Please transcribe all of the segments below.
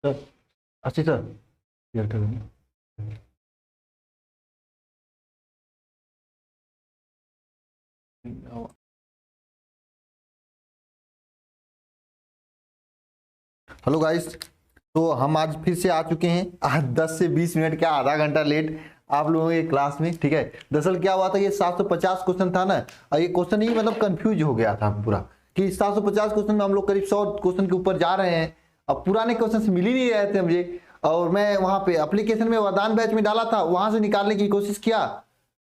Sir, अच्छी sir, clear कर देंगे। हेलो गाइस, तो हम आज फिर से आ चुके हैं। आज 10 से 20 मिनट क्या, आधा घंटा लेट आप लोगों के क्लास में। ठीक है, दरअसल क्या हुआ था, ये 750 क्वेश्चन था ना, और ये क्वेश्चन ही मतलब कंफ्यूज हो गया था पूरा कि 750 क्वेश्चन में हम लोग करीब 100 क्वेश्चन के ऊपर जा रहे हैं। अब पुराने क्वेश्चन मिल ही नहीं रहे थे मुझे, और मैं वहां पे एप्लीकेशन में वरदान बैच में डाला था, वहां से निकालने की कोशिश किया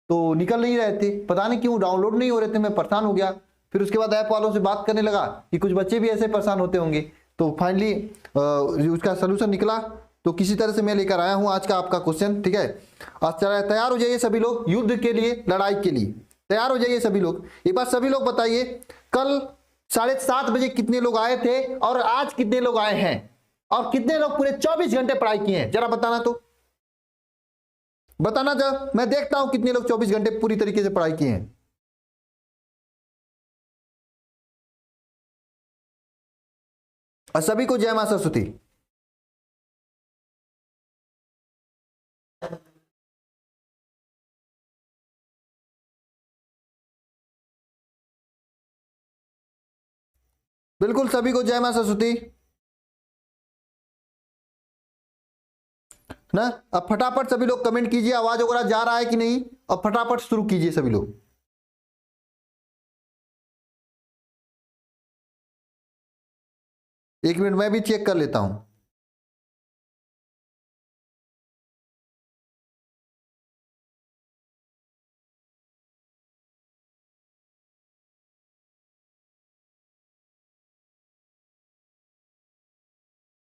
तो निकल नहीं रहे थे, पता नहीं क्यों डाउनलोड नहीं हो रहे थे। मैं परेशान हो गया। फिर उसके बाद ऐप वालों से बात करने लगा कि कुछ बच्चे भी ऐसे परेशान होते होंगे, तो फाइनली उसका सोल्यूशन निकला। तो किसी तरह से मैं लेकर आया हूं आज का आपका क्वेश्चन। ठीक है, आज चला है, तैयार हो जाइए सभी लोग युद्ध के लिए, लड़ाई के लिए तैयार हो जाइए सभी लोग। एक बार सभी लोग बताइए, कल 7:30 बजे कितने लोग आए थे और आज कितने लोग आए हैं, और कितने लोग पूरे 24 घंटे पढ़ाई किए हैं, जरा बताना। तो बताना जरा, मैं देखता हूं कितने लोग 24 घंटे पूरी तरीके से पढ़ाई किए हैं। और सभी को जय मां सरस्वती। बिल्कुल सभी को जय मां सरस्वती ना। अब फटाफट सभी लोग कमेंट कीजिए, आवाज वगैरह जा रहा है कि नहीं, अब फटाफट शुरू कीजिए सभी लोग। एक मिनट मैं भी चेक कर लेता हूं।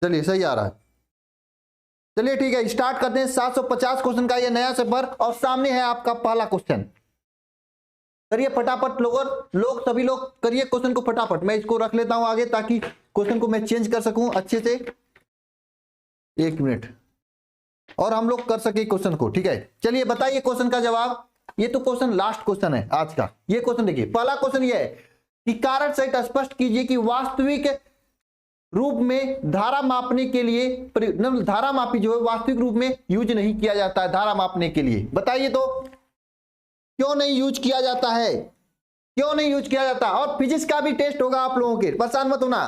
चलिए सही आ रहा है। चलिए ठीक है, स्टार्ट करते हैं। 750 क्वेश्चन का ये नया पेपर, और सामने है आपका पहला क्वेश्चन। करिए फटाफट लोग सभी लोग करिए क्वेश्चन को फटाफट। मैं इसको रख लेता हूं आगे ताकि क्वेश्चन को मैं चेंज कर सकूं अच्छे से। एक मिनट, और हम लोग कर सके क्वेश्चन को। ठीक है, चलिए बताइए क्वेश्चन का जवाब। ये तो क्वेश्चन लास्ट क्वेश्चन है आज का। ये क्वेश्चन देखिए, पहला क्वेश्चन ये है कि कारण सहित स्पष्ट कीजिए कि वास्तविक रूप में धारा मापने के लिए धारा मापी जो है वास्तविक रूप में यूज नहीं किया जाता है। धारा मापने के लिए बताइए तो क्यों नहीं यूज किया जाता है, क्यों नहीं यूज किया जाता। और फिजिक्स का भी टेस्ट होगा आप लोगों के, परेशान मत होना।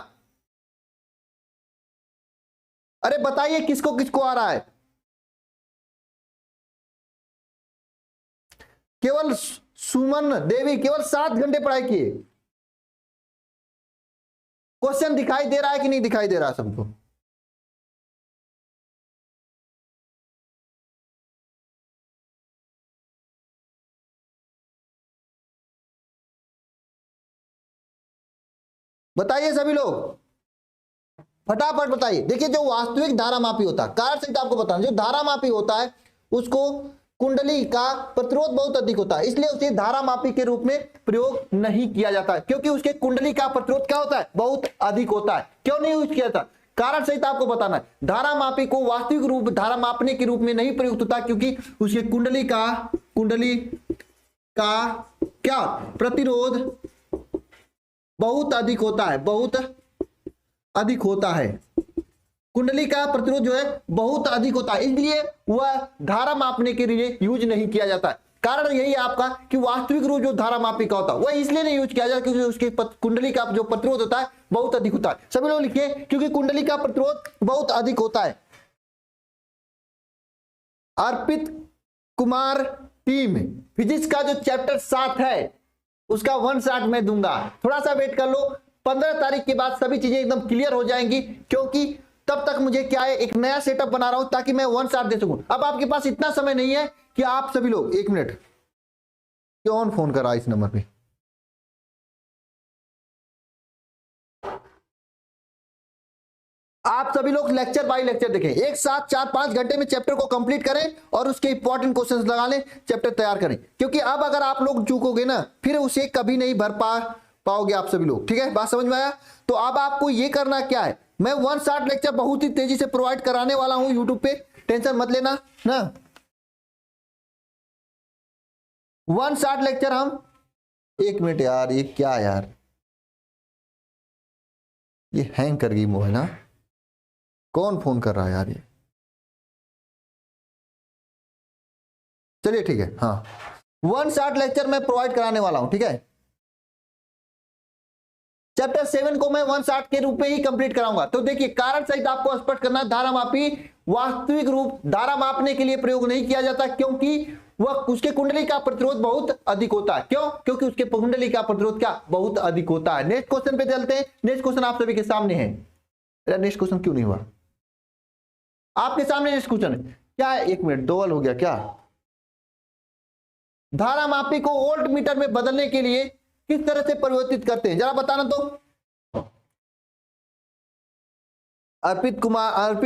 अरे बताइए किसको किसको आ रहा है। केवल सुमन देवी केवल 7 घंटे पढ़ाई किए। क्वेश्चन दिखाई दे रहा है कि नहीं दिखाई दे रहा सबको। बताइए सभी लोग फटाफट बताइए। देखिए जो वास्तविक धारा मापी होता है, कारण सहित आपको बताना, जो धारा मापी होता है उसको कुंडली का प्रतिरोध बहुत अधिक होता है, इसलिए उसे धारा मापी के रूप में प्रयोग नहीं किया जाता, क्योंकि उसके कुंडली का प्रतिरोध क्या होता है, बहुत अधिक होता है। क्यों नहीं यूज किया जाता, कारण सहित आपको बताना है। धारा मापी को वास्तविक रूप धारा मापने के रूप में नहीं प्रयुक्त होता, क्योंकि उसके कुंडली का क्या प्रतिरोध बहुत अधिक होता है, बहुत अधिक होता है। कुंडली का प्रतिरोध जो है बहुत अधिक होता है, इसलिए वह धारा मापने के लिए यूज नहीं किया जाता है। कारण यही है आपका कि वास्तविक रूप जो धारा मापी का होता है वह इसलिए नहीं यूज किया जाता क्योंकि उसके कुंडली का जो प्रतिरोध होता है बहुत अधिक होता है। सभी लोग लिखिए, क्योंकि कुंडली का प्रतिरोध बहुत अधिक होता है। अर्पित कुमार टीम फिजिक्स का जो चैप्टर 7 है उसका 1 शॉट मैं दूंगा, थोड़ा सा वेट कर लो। 15 तारीख के बाद सभी चीजें एकदम क्लियर हो जाएंगी, क्योंकि तब तक मुझे क्या है, एक नया सेटअप बना रहा हूं ताकि मैं 1 शॉट दे सकूं। अब आपके पास इतना समय नहीं है कि आप सभी लोग, एक मिनट, कौन फोन करा इस नंबर पे। आप सभी लोग लेक्चर बाय लेक्चर देखें, एक साथ 4-5 घंटे में चैप्टर को कंप्लीट करें और उसके इंपॉर्टेंट क्वेश्चंस लगा लें, चैप्टर तैयार करें। क्योंकि अब अगर आप लोग चूकोगे ना फिर उसे कभी नहीं भर पाओगे आप सभी लोग। ठीक है, बात समझ में आया। तो अब आपको ये करना क्या है, मैं 1 शॉट लेक्चर बहुत ही तेजी से प्रोवाइड कराने वाला हूं यूट्यूब पे, टेंशन मत लेना ना। 1 शॉट लेक्चर हम, एक मिनट यार, ये क्या यार, ये हैंग कर गई मोबाइल ना। कौन फोन कर रहा है यार ये? चलिए ठीक है, हाँ, वन शॉट लेक्चर मैं प्रोवाइड कराने वाला हूं, ठीक है। चैप्टर 7 को मैं वन शॉट के रूप में ही कंप्लीट कराऊंगा। तो देखिए, कारण सहित आपको स्पष्ट करना, धारा मापी वास्तविक रूप धारा मापने के लिए प्रयोग नहीं किया जाता, क्योंकि वह उसके कुंडली का प्रतिरोध बहुत अधिक होता है। क्यों? क्योंकि उसके कुंडली का प्रतिरोध क्या बहुत अधिक होता है। नेक्स्ट क्वेश्चन पे चलते हैं। नेक्स्ट क्वेश्चन आप सभी के सामने है। नेक्स्ट क्वेश्चन क्यों नहीं हुआ आपके सामने? नेक्स्ट क्वेश्चन क्या है? एक मिनट, डबल हो गया क्या? धारा मापी को वोल्ट मीटर में बदलने के लिए किस तरह से परिवर्तित करते हैं, जरा बताना तो। अर्पित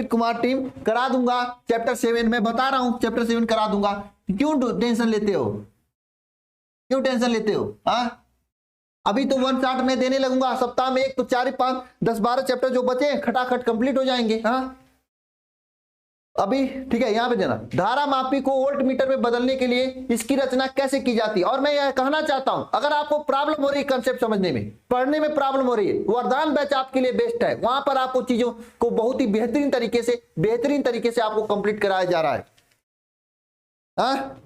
कुमार टीम करा दूंगा चैप्टर 7, मैं बता रहा हूं चैप्टर 7 करा दूंगा। क्यों टेंशन लेते हो? क्यों टेंशन लेते हो? हाँ, अभी तो वन शॉट में देने लगूंगा सप्ताह में एक, तो 4 5 10 12 चैप्टर जो बचे हैं खटाखट कंप्लीट हो जाएंगे। हाँ अभी ठीक है, यहां पे देना, धारा मापी को वोल्ट मीटर में बदलने के लिए इसकी रचना कैसे की जाती है। और मैं यह कहना चाहता हूं, अगर आपको प्रॉब्लम हो रही है कंसेप्ट समझने में, पढ़ने में प्रॉब्लम हो रही है, वरदान बैच आपके लिए बेस्ट है। वहां पर आपको चीजों को बहुत ही बेहतरीन तरीके से आपको कंप्लीट कराया जा रहा है। हाँ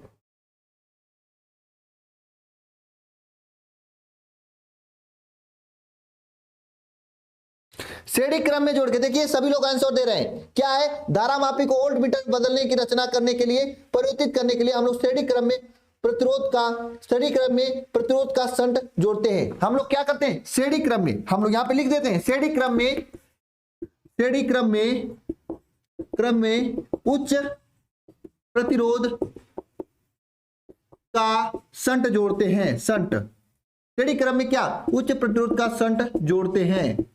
श्रेणी क्रम में जोड़ के देखिए, सभी लोग आंसर दे रहे हैं। क्या है? धारा मापी को वोल्ट मीटर बदलने की रचना करने के लिए, परिवर्तित करने के लिए हम लोग श्रेणी क्रम में प्रतिरोध का शंट जोड़ते हैं। हम लोग क्या करते हैं? श्रेणी क्रम में हम लोग यहां पे लिख देते हैं, श्रेणी क्रम में उच्च प्रतिरोध का शंट जोड़ते हैं। शंट श्रेणी क्रम में क्या? उच्च प्रतिरोध का शंट जोड़ते हैं।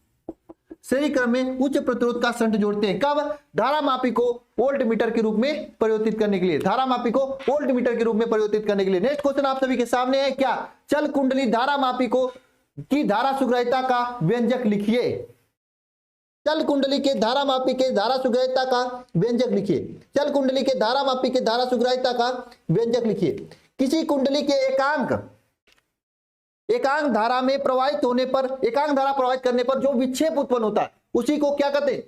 श्रेणी क्रम में उच्च प्रतिरोध का शंट जोड़ते हैं। कब? धारा मापी को वोल्ट मीटर के रूप में परिवर्तित करने के लिए। धारा मापी को वोल्ट मीटर के रूप में परिवर्तित करने के लिए। नेक्स्ट क्वेश्चन आप सभी के सामने है। क्या? चल कुंडली धारा मापी को की धारा सुग्राह्यता का व्यंजक लिखिए। चल कुंडली के धारा मापी के धारा सुग्राह्यता का व्यंजक लिखिए। चल कुंडली के धारा मापी के धारा सुग्राह्यता का व्यंजक लिखिए। किसी कुंडली के एकांक धारा में प्रवाहित होने पर, एकांक धारा प्रवाहित करने पर जो विक्षेप उत्पन्न होता है उसी को क्या कहते हैं?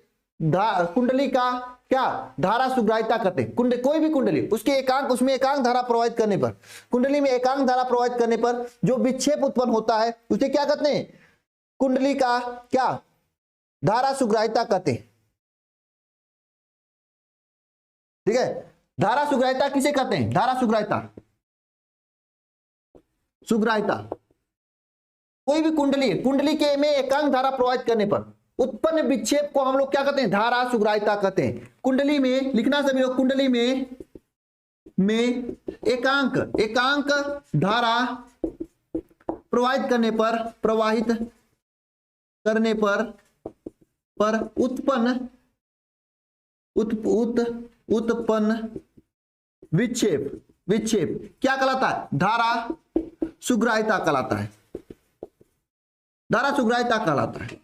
कुंडली का क्या? धारा सुग्राह्यता कहते हैं। कोई भी कुंडली उसमें एकांक धारा प्रवाहित करने पर, कुंडली में एकांक धारा प्रवाहित करने पर जो विक्षेप उत्पन्न होता है उसे क्या कहते हैं? कुंडली का क्या? धारा सुग्राह्यता कहते हैं। ठीक है, धारा सुग्राह्यता किसे कहते हैं? धारा सुग्राह्यता कोई भी कुंडली के में एकांक धारा प्रवाहित करने पर उत्पन्न विक्षेप को हम लोग क्या कहते हैं? धारा सुग्राह्यता कहते हैं। कुंडली में लिखना सभी लोग, कुंडली में एकांक धारा प्रवाहित करने पर उत्पन्न विक्षेप क्या कहलाता है? धारा सुग्राह्यता कहलाता है। धारा सुग्राह्यता कहलाता है।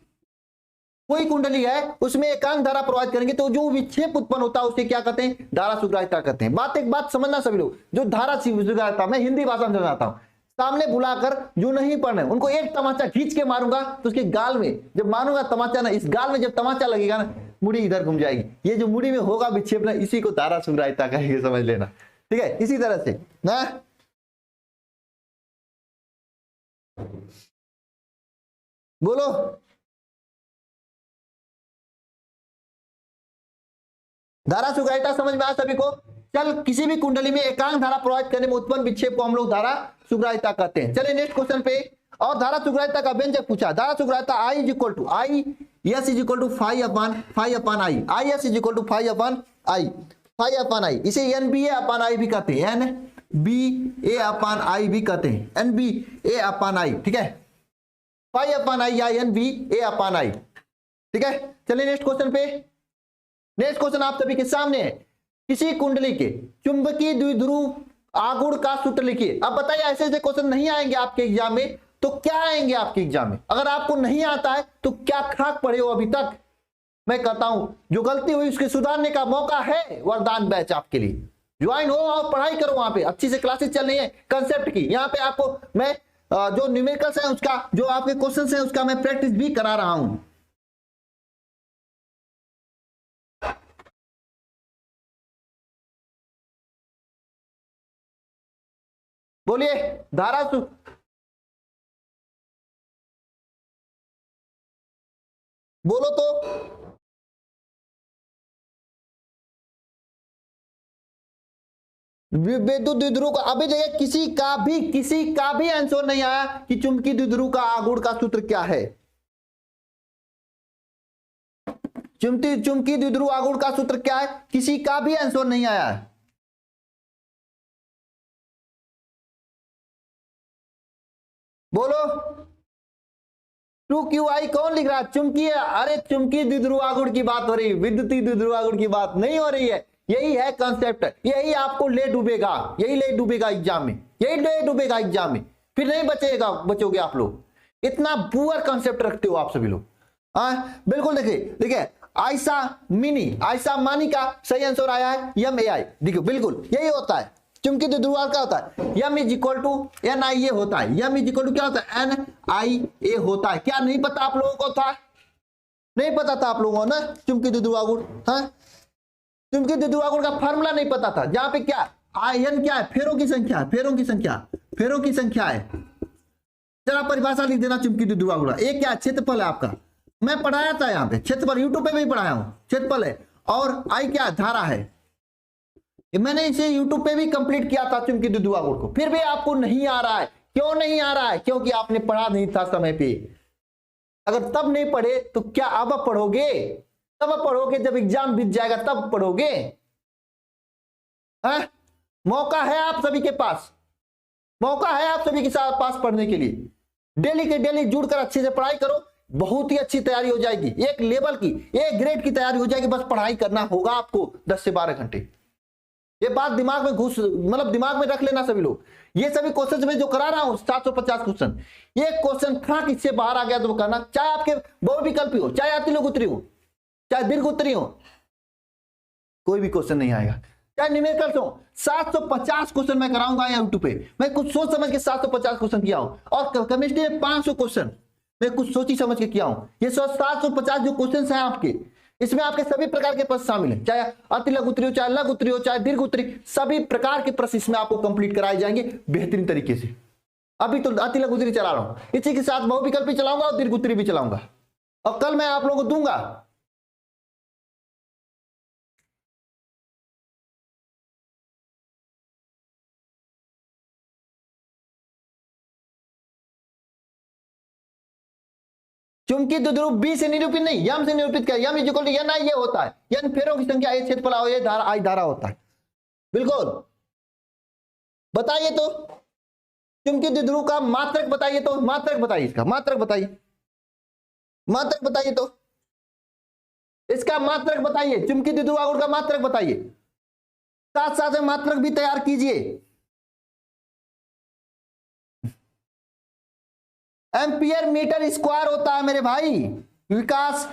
कोई कुंडली है उसमें एकांक धारा प्रवाहित करेंगे तो जो विक्षेप उत्पन्न होता है उसे क्या कहते हैं? धारा सुग्राह्यता कहते हैं। एक बात समझना सभी लोग, जो धारा सुग्राह्यता, मैं हिंदी भाषा में समझाता हूं, सामने बुलाकर जो नहीं पढ़ रहे उनको एक तमाचा खींच के मारूंगा तो उसके गाल में जब मारूंगा तमाचा ना, इस गाल में जब तमाचा लगेगा ना, मुड़ी इधर घूम जाएगी। ये जो मुड़ी में होगा विक्षेप ना, इसी को धारा सुग्राह्यता कहेंगे, समझ लेना। ठीक है, इसी तरह से ना बोलो। धारा सुग्राह्यता समझ में आया सभी को? चल किसी भी कुंडली में एकांक धारा प्रवाहित करने में उत्पन्न विक्षेप को हम लोग धारा सुग्राह्यता कहते हैं। चलिए नेक्स्ट क्वेश्चन पे। और धारा सुग्राह्यता का व्यंजक पूछा। धारा सुग्राह्यता I is equal to I S is equal to phi upon I। I S is equal to phi upon I। इसे NBA upon I भी कहते हैं, NBA upon I भी कहते हैं, NBA upon I। ठीक है, phi upon I या NBA upon I। ठीक है, चलिए नेक्स्ट क्वेश्चन पे। नेक्स्ट क्वेश्चन आप सभी के सामने है। किसी कुंडली के चुंबकीय द्विध्रुव आघूर्ण का सूत्र लिखिए। अब बताइए, ऐसे क्वेश्चन नहीं आएंगे आपके एग्जाम में तो क्या आएंगे आपके एग्जाम में? अगर आपको नहीं आता है तो क्या खाक पढ़े हो अभी तक? मैं कहता हूं जो गलती हुई उसके सुधारने का मौका है। वरदान बैच आपके लिए, ज्वाइन हो और पढ़ाई करो। वहां पे अच्छी से क्लासेस चल रही है कंसेप्ट की। यहाँ पे आपको मैं जो न्यूमेरिकल्स है उसका, जो आपके क्वेश्चंस है उसका मैं प्रैक्टिस भी करा रहा हूं। बोलिए धारा बोलो तो। विद्युत द्विध्रुव का अभी देखिए किसी का भी आंसर नहीं आया कि चुंबकीय द्विध्रुव का आघूर्ण का सूत्र क्या है। चुंबकीय द्विध्रुव आघूर्ण का सूत्र क्या है, किसी का भी आंसर नहीं आया है। बोलो 2qi कौन लिख रहा है? चुंबकीय, अरे चुंबकीय द्विध्रुव आघूर्ण की बात हो रही है, विद्युतीय द्विध्रुव आघूर्ण की बात नहीं हो रही है। यही है कॉन्सेप्ट, यही आपको ले डूबेगा, यही ले डूबेगा एग्जाम में, यही ले डूबेगा एग्जाम में, फिर नहीं बचोगे आप लोग। इतना पुअर कॉन्सेप्ट रखते हो आप सभी लोग। बिल्कुल देखिए आयसा मानी का सही आंसर आया है MAI। देखियो बिल्कुल यही होता है, चुंबकीय द्विध्रुव का होता है M is equal to NIA होता है। M इज इक्वल टू क्या होता है? NIA होता है। क्या नहीं पता आप लोगों को था? नहीं पता था आप लोगों को ना चुंबकीय द्विध्रुव आघूर्ण? हाँ, चुंबकीय द्विध्रुव आघूर्ण का फार्मूला नहीं पता था, जहां पे क्या आयन क्या है? फेरों की संख्या, फेरों की संख्या है। जरा परिभाषा लिख देना चुंबकीय द्विध्रुव आघूर्ण। एक क्या क्षेत्रफल है आपका, मैं पढ़ाया था यहाँ पे क्षेत्रफल, यूट्यूब पे भी पढ़ाया हूं, क्षेत्रफल है। और आई क्या धारा है, मैंने इसे यूट्यूब पे भी कंप्लीट किया था चुंबकीय द्विध्रुव आघूर्ण को, फिर भी आपको नहीं आ रहा है। क्यों नहीं आ रहा है? क्योंकि आपने पढ़ा नहीं था समय पे। अगर तब नहीं पढ़े तो क्या अब पढ़ोगे? तब पढ़ोगे जब एग्जाम बीत जाएगा तब पढ़ोगे। मौका है आप सभी के पास, मौका है आप सभी के साथ पास पढ़ने के लिए। डेली के डेली जुड़कर अच्छे से पढ़ाई करो, बहुत ही अच्छी तैयारी हो जाएगी। एक लेवल की, एक ग्रेड की तैयारी हो जाएगी। बस पढ़ाई करना होगा आपको 10 से 12 घंटे। ये बात दिमाग में मतलब दिमाग में रख लेना सभी लोग। ये सभी क्वेश्चन में जो करा रहा हूं 750 क्वेश्चन, ये क्वेश्चन खाक इससे बाहर आ गया तो करना, चाहे आपके बहुविकल्पी हो, चाहे अति लघु उत्तरी हो, चाहे दीर्घ उत्तरी हो, कोई भी क्वेश्चन नहीं आएगा। चाहे न्यूमेरिकल हो, 750 क्वेश्चन मैं कराऊंगा यूट्यूब पे। मैं कुछ सोच समझ के 750 क्वेश्चन किया हूं, और केमिस्ट्री में 500 क्वेश्चन मैं कुछ सोची समझ के किया हूं। ये 750 जो क्वेश्चन है आपके, इसमें आपके सभी प्रकार के प्रश्न शामिल हैं, चाहे अति लघु उत्तरी हो, चाहे लघु उत्तरी हो, चाहे दीर्घ उत्तरी, सभी प्रकार के प्रश्न इसमें आपको कंप्लीट कराए जाएंगे बेहतरीन तरीके से। अभी तो अति लघु उत्तरी चला रहा हूं, इसी के साथ बहुविकल्पी चलाऊंगा और दीर्घ उत्तरी भी चलाऊंगा, और कल मैं आप लोगों को दूंगा। चुंबकीय द्विध्रुव बी से निरूपित नहीं, यम से निरूपित किया। यम इज इक्वल टू एन आई, ये होता है एन फेरों की संख्या, ये क्षेत्रफल, ये धारा आई धारा होता है। बिल्कुल बताइए तो चुंबकीय द्विध्रुव का मात्रक बताइए, तो मात्रक बताइए, इसका मात्रक बताइए, मात्रक बताइए, तो इसका मात्रक बताइए, चुंबकीय द्विध्रुव आघूर्ण का मात्रक बताइए, साथ साथ में मात्रक भी तैयार कीजिए। एम्पियर मीटर स्क्वायर होता है मेरे भाई, विकास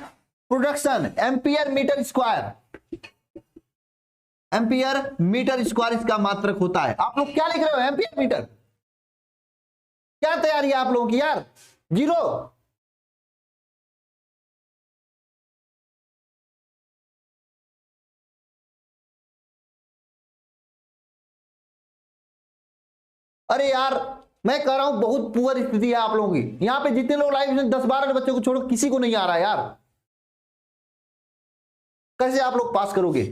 production, ampere metre square, ampere metre square इसका मात्रक होता है। आप लोग क्या लिख रहे हो? Ampere meter. क्या तैयारी है आप लोगों की यार? जीरो। अरे यार मैं कह रहा हूं बहुत पुअर स्थिति है आप लोगों की। यहां पे जितने लोग लाइव में 10-12 बच्चों को छोड़ो, किसी को नहीं आ रहा है यार। कैसे आप लोग पास करोगे?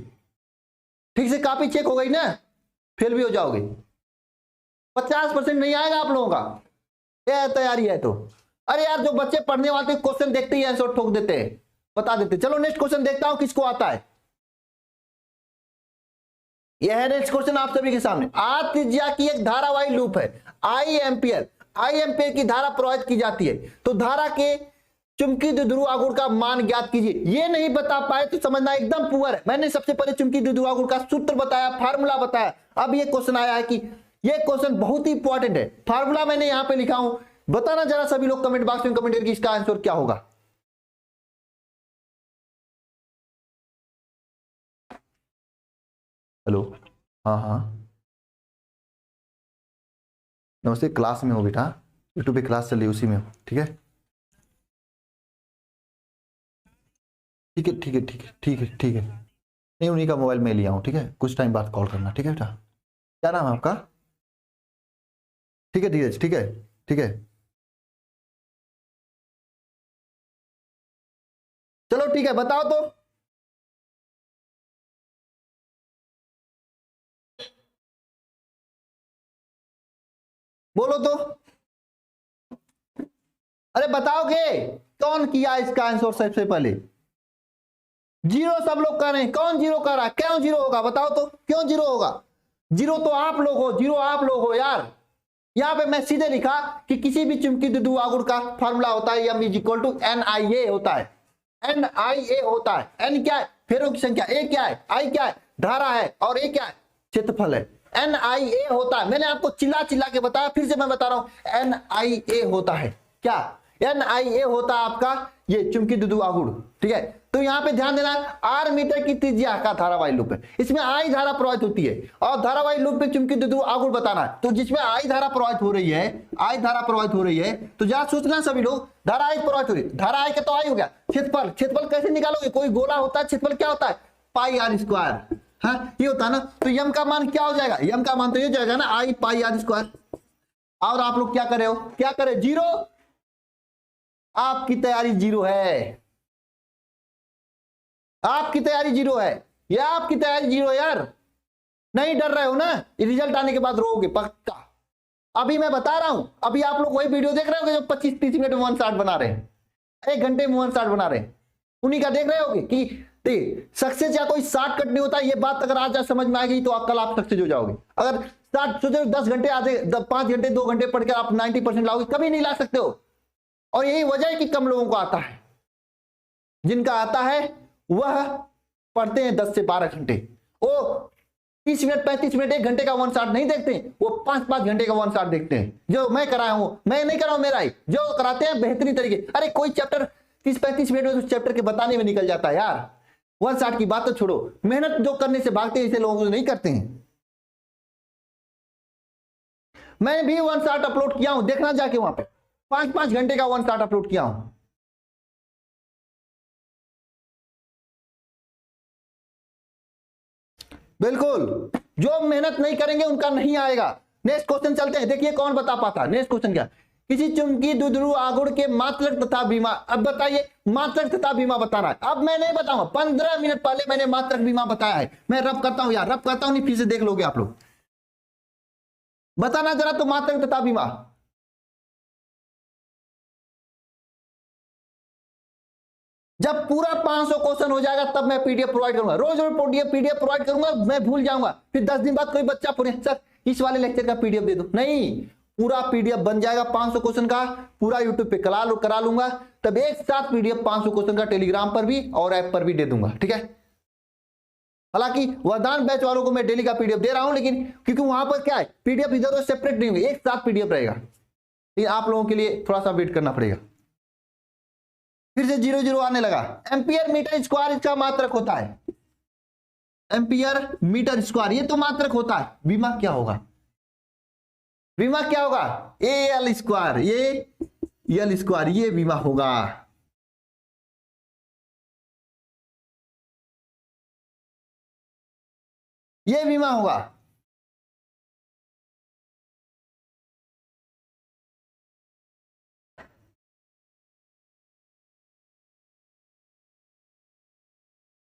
ठीक से कॉपी चेक हो गई ना, फेल भी हो जाओगे। 50% नहीं आएगा आप लोगों का, यह तैयारी है तो। अरे यार जो बच्चे पढ़ने वाले क्वेश्चन देखते ही आंसर ठोक देते हैं, बता देते। चलो नेक्स्ट क्वेश्चन देखता हूं किसको आता है। यह है नेक्स्ट क्वेश्चन आप सभी के सामने। आर त्रिज्या की एक धारावाही लूप है, आई एम्पियर की धारा प्रवाहित की जाती है, तो धारा के चुंबकीय द्विध्रुव आघूर्ण का मान ज्ञात कीजिए। ये नहीं बता पाए तो समझना एकदम पुअर है। मैंने सबसे पहले चुंबकीय द्विध्रुव आघूर्ण का सूत्र बताया, फार्मूला बताया। अब ये क्वेश्चन आया है कि ये क्वेश्चन बहुत ही इंपॉर्टेंट है। फार्मूला मैंने यहां पे लिखा हूं, बताना जरा सभी लोग कमेंट बॉक्स में कमेंट करके इसका आंसर क्या होगा। हेलो, हाँ हाँ नमस्ते, क्लास में हो बेटा, यूट्यूब पे क्लास चल रही है, उसी में हो, ठीक है ठीक है ठीक है ठीक है ठीक है ठीक है। नहीं उन्हीं का मोबाइल में लिया हूँ, ठीक है कुछ टाइम बाद कॉल करना, ठीक है बेटा। क्या नाम है आपका? ठीक है धीरज, ठीक है, ठीक है, चलो ठीक है, बताओ तो। बोलो तो, अरे बताओगे कौन किया इसका आंसर सबसे पहले? जीरो सब लोग कर रहे हैं, कौन जीरो कर रहा है? क्यों जीरो होगा बताओ तो, क्यों जीरो होगा? जीरो तो आप लोग हो, जीरो आप लोग हो यार। यहां पे मैं सीधे लिखा कि किसी भी चुंबकीय द्विध्रुव आघूर्ण का फॉर्मूला होता है m is equal to NIA होता है, NIA होता है। N क्या है? फेरों की संख्या, A क्या है? I क्या है? धारा है, और A क्या है? क्षेत्रफल है। NIA होता है, मैंने आपको चिल्ला चिल्ला के बताया, फिर से मैं बता रहा हूं, NIA होता है। क्या NIA होता है? आपका ये चुंबकीय द्विध्रुव आघूर्ण, ठीक है। तो यहां पे ध्यान देना, R मीटर की त्रिज्या का धारावाही लूप है, इसमें I धारा प्रवाहित होती है, और धारावाही लूप में चुंबकीय द्विध्रुव आघूर्ण बताना है। तो जिसमें I धारा प्रवाहित हो रही है, I धारा प्रवाहित हो रही है, तो जरा सोचना सभी लोग, धारा I प्रवाहित हो रही है, धारा I का तो I हो गया। क्षेत्रफल, क्षेत्रफल कैसे निकालोगे? कोई गोला होता है, क्षेत्रफल क्या होता है? पाई आर स्क्वायर, हाँ ये होता है ना। तो यम का मान क्या हो जाएगा? यम का मान तो ये जाएगा ना, I पाई आर स्क्वायर। और आप लोग क्या कर रहे हो? क्या करे? जीरो। आपकी तैयारी जीरो है, आपकी तैयारी जीरो है, या आपकी तैयारी जीरो है यार। नहीं डर रहे हो ना? रिजल्ट आने के बाद रोओगे पक्का। अभी मैं बता रहा हूं, अभी आप लोग वही वीडियो देख रहे हो जो 25-30 मिनट में 160 बना रहे हैं, 1 घंटे में 160 बना रहे हैं, उन्हीं का देख रहे होगे कि सक्सेस या कोई शॉर्टकट नहीं होता। ये बात अगर आज समझ में आ गई तो कल आप सक्सेस हो जाओगे। अगर सोचो 10 घंटे आधे 5 घंटे 2 घंटे पढ़कर आप 90% लाओगे, कभी नहीं ला सकते हो। और यही वजह है कि कम लोगों को आता है, जिनका आता है वह पढ़ते हैं 10 से 12 घंटे। वो 30 मिनट 35 मिनट 1 घंटे का 160 नहीं देखते, वो 5-5 घंटे का 160 देखते हैं। जो मैं कराया हूं, मैं नहीं कराऊं, मेरा ही जो कराते हैं बेहतरीन तरीके। अरे कोई चैप्टर 30-35 मिनट में उस चैप्टर के बताने में निकल जाता है यार। 160 की बात तो छोड़ो, मेहनत जो करने से भागते हैं ऐसे लोगों को नहीं करते हैं। मैं भी 160 अपलोड किया हूं, देखना जाके वहां पे 5-5 घंटे का 160 अपलोड किया हूं। बिल्कुल, जो मेहनत नहीं करेंगे उनका नहीं आएगा। नेक्स्ट क्वेश्चन चलते हैं, देखिए कौन बता पाता। नेक्स्ट क्वेश्चन क्या? किसी चुंबकीय द्विध्रुव आघूर्ण के मात्रक तथा बीमा। अब बताइए, मात्रक तथा बीमा बताना है। अब मैं नहीं बताऊंगा, 15 मिनट पहले मैंने मात्रक बीमा बताया है। मैं रब करता हूं यार, रब करता हूं, नहीं फिर से देख लोगे आप लोग। बताना जरा तो, मात्रक तथा बीमा। जब पूरा 500 क्वेश्चन हो जाएगा तब मैं पीडीएफ प्रोवाइड करूंगा। रोज रोज पीडीएफ प्रोवाइड करूंगा, मैं भूल जाऊंगा, फिर 10 दिन बाद कोई बच्चा पूरे सर इस वाले लेक्चर का पीडीएफ दे दो। नहीं, पूरा पीडीएफ बन जाएगा 500 क्वेश्चन का, पूरा यूट्यूब पे करा लूंगा। तब एक साथ पीडीएफ 500 क्वेश्चन का टेलीग्राम पर भी और ऐप पर भी दे दूंगा, ठीक है। हालांकि वरदान बैच वालों को मैं डेली का पीडीएफ दे रहा हूं, लेकिन क्योंकि वहां पर क्या है, पीडीएफ इधर उधर सेपरेट नहीं होगी, एक साथ पीडीएफ रहेगा। ये आप लोगों के लिए थोड़ा सा वेट करना पड़ेगा। फिर से 0-0 आने लगा। एम्पियर मीटर स्क्वायर इसका मात्रक होता है, एम्पियर मीटर स्क्वायर ये तो मात्रक होता है। बीमा क्या होगा? बीमा क्या होगा? ए एल स्क्वायर, ये एल स्क्वायर, ये बीमा होगा। ये बीमा होगा।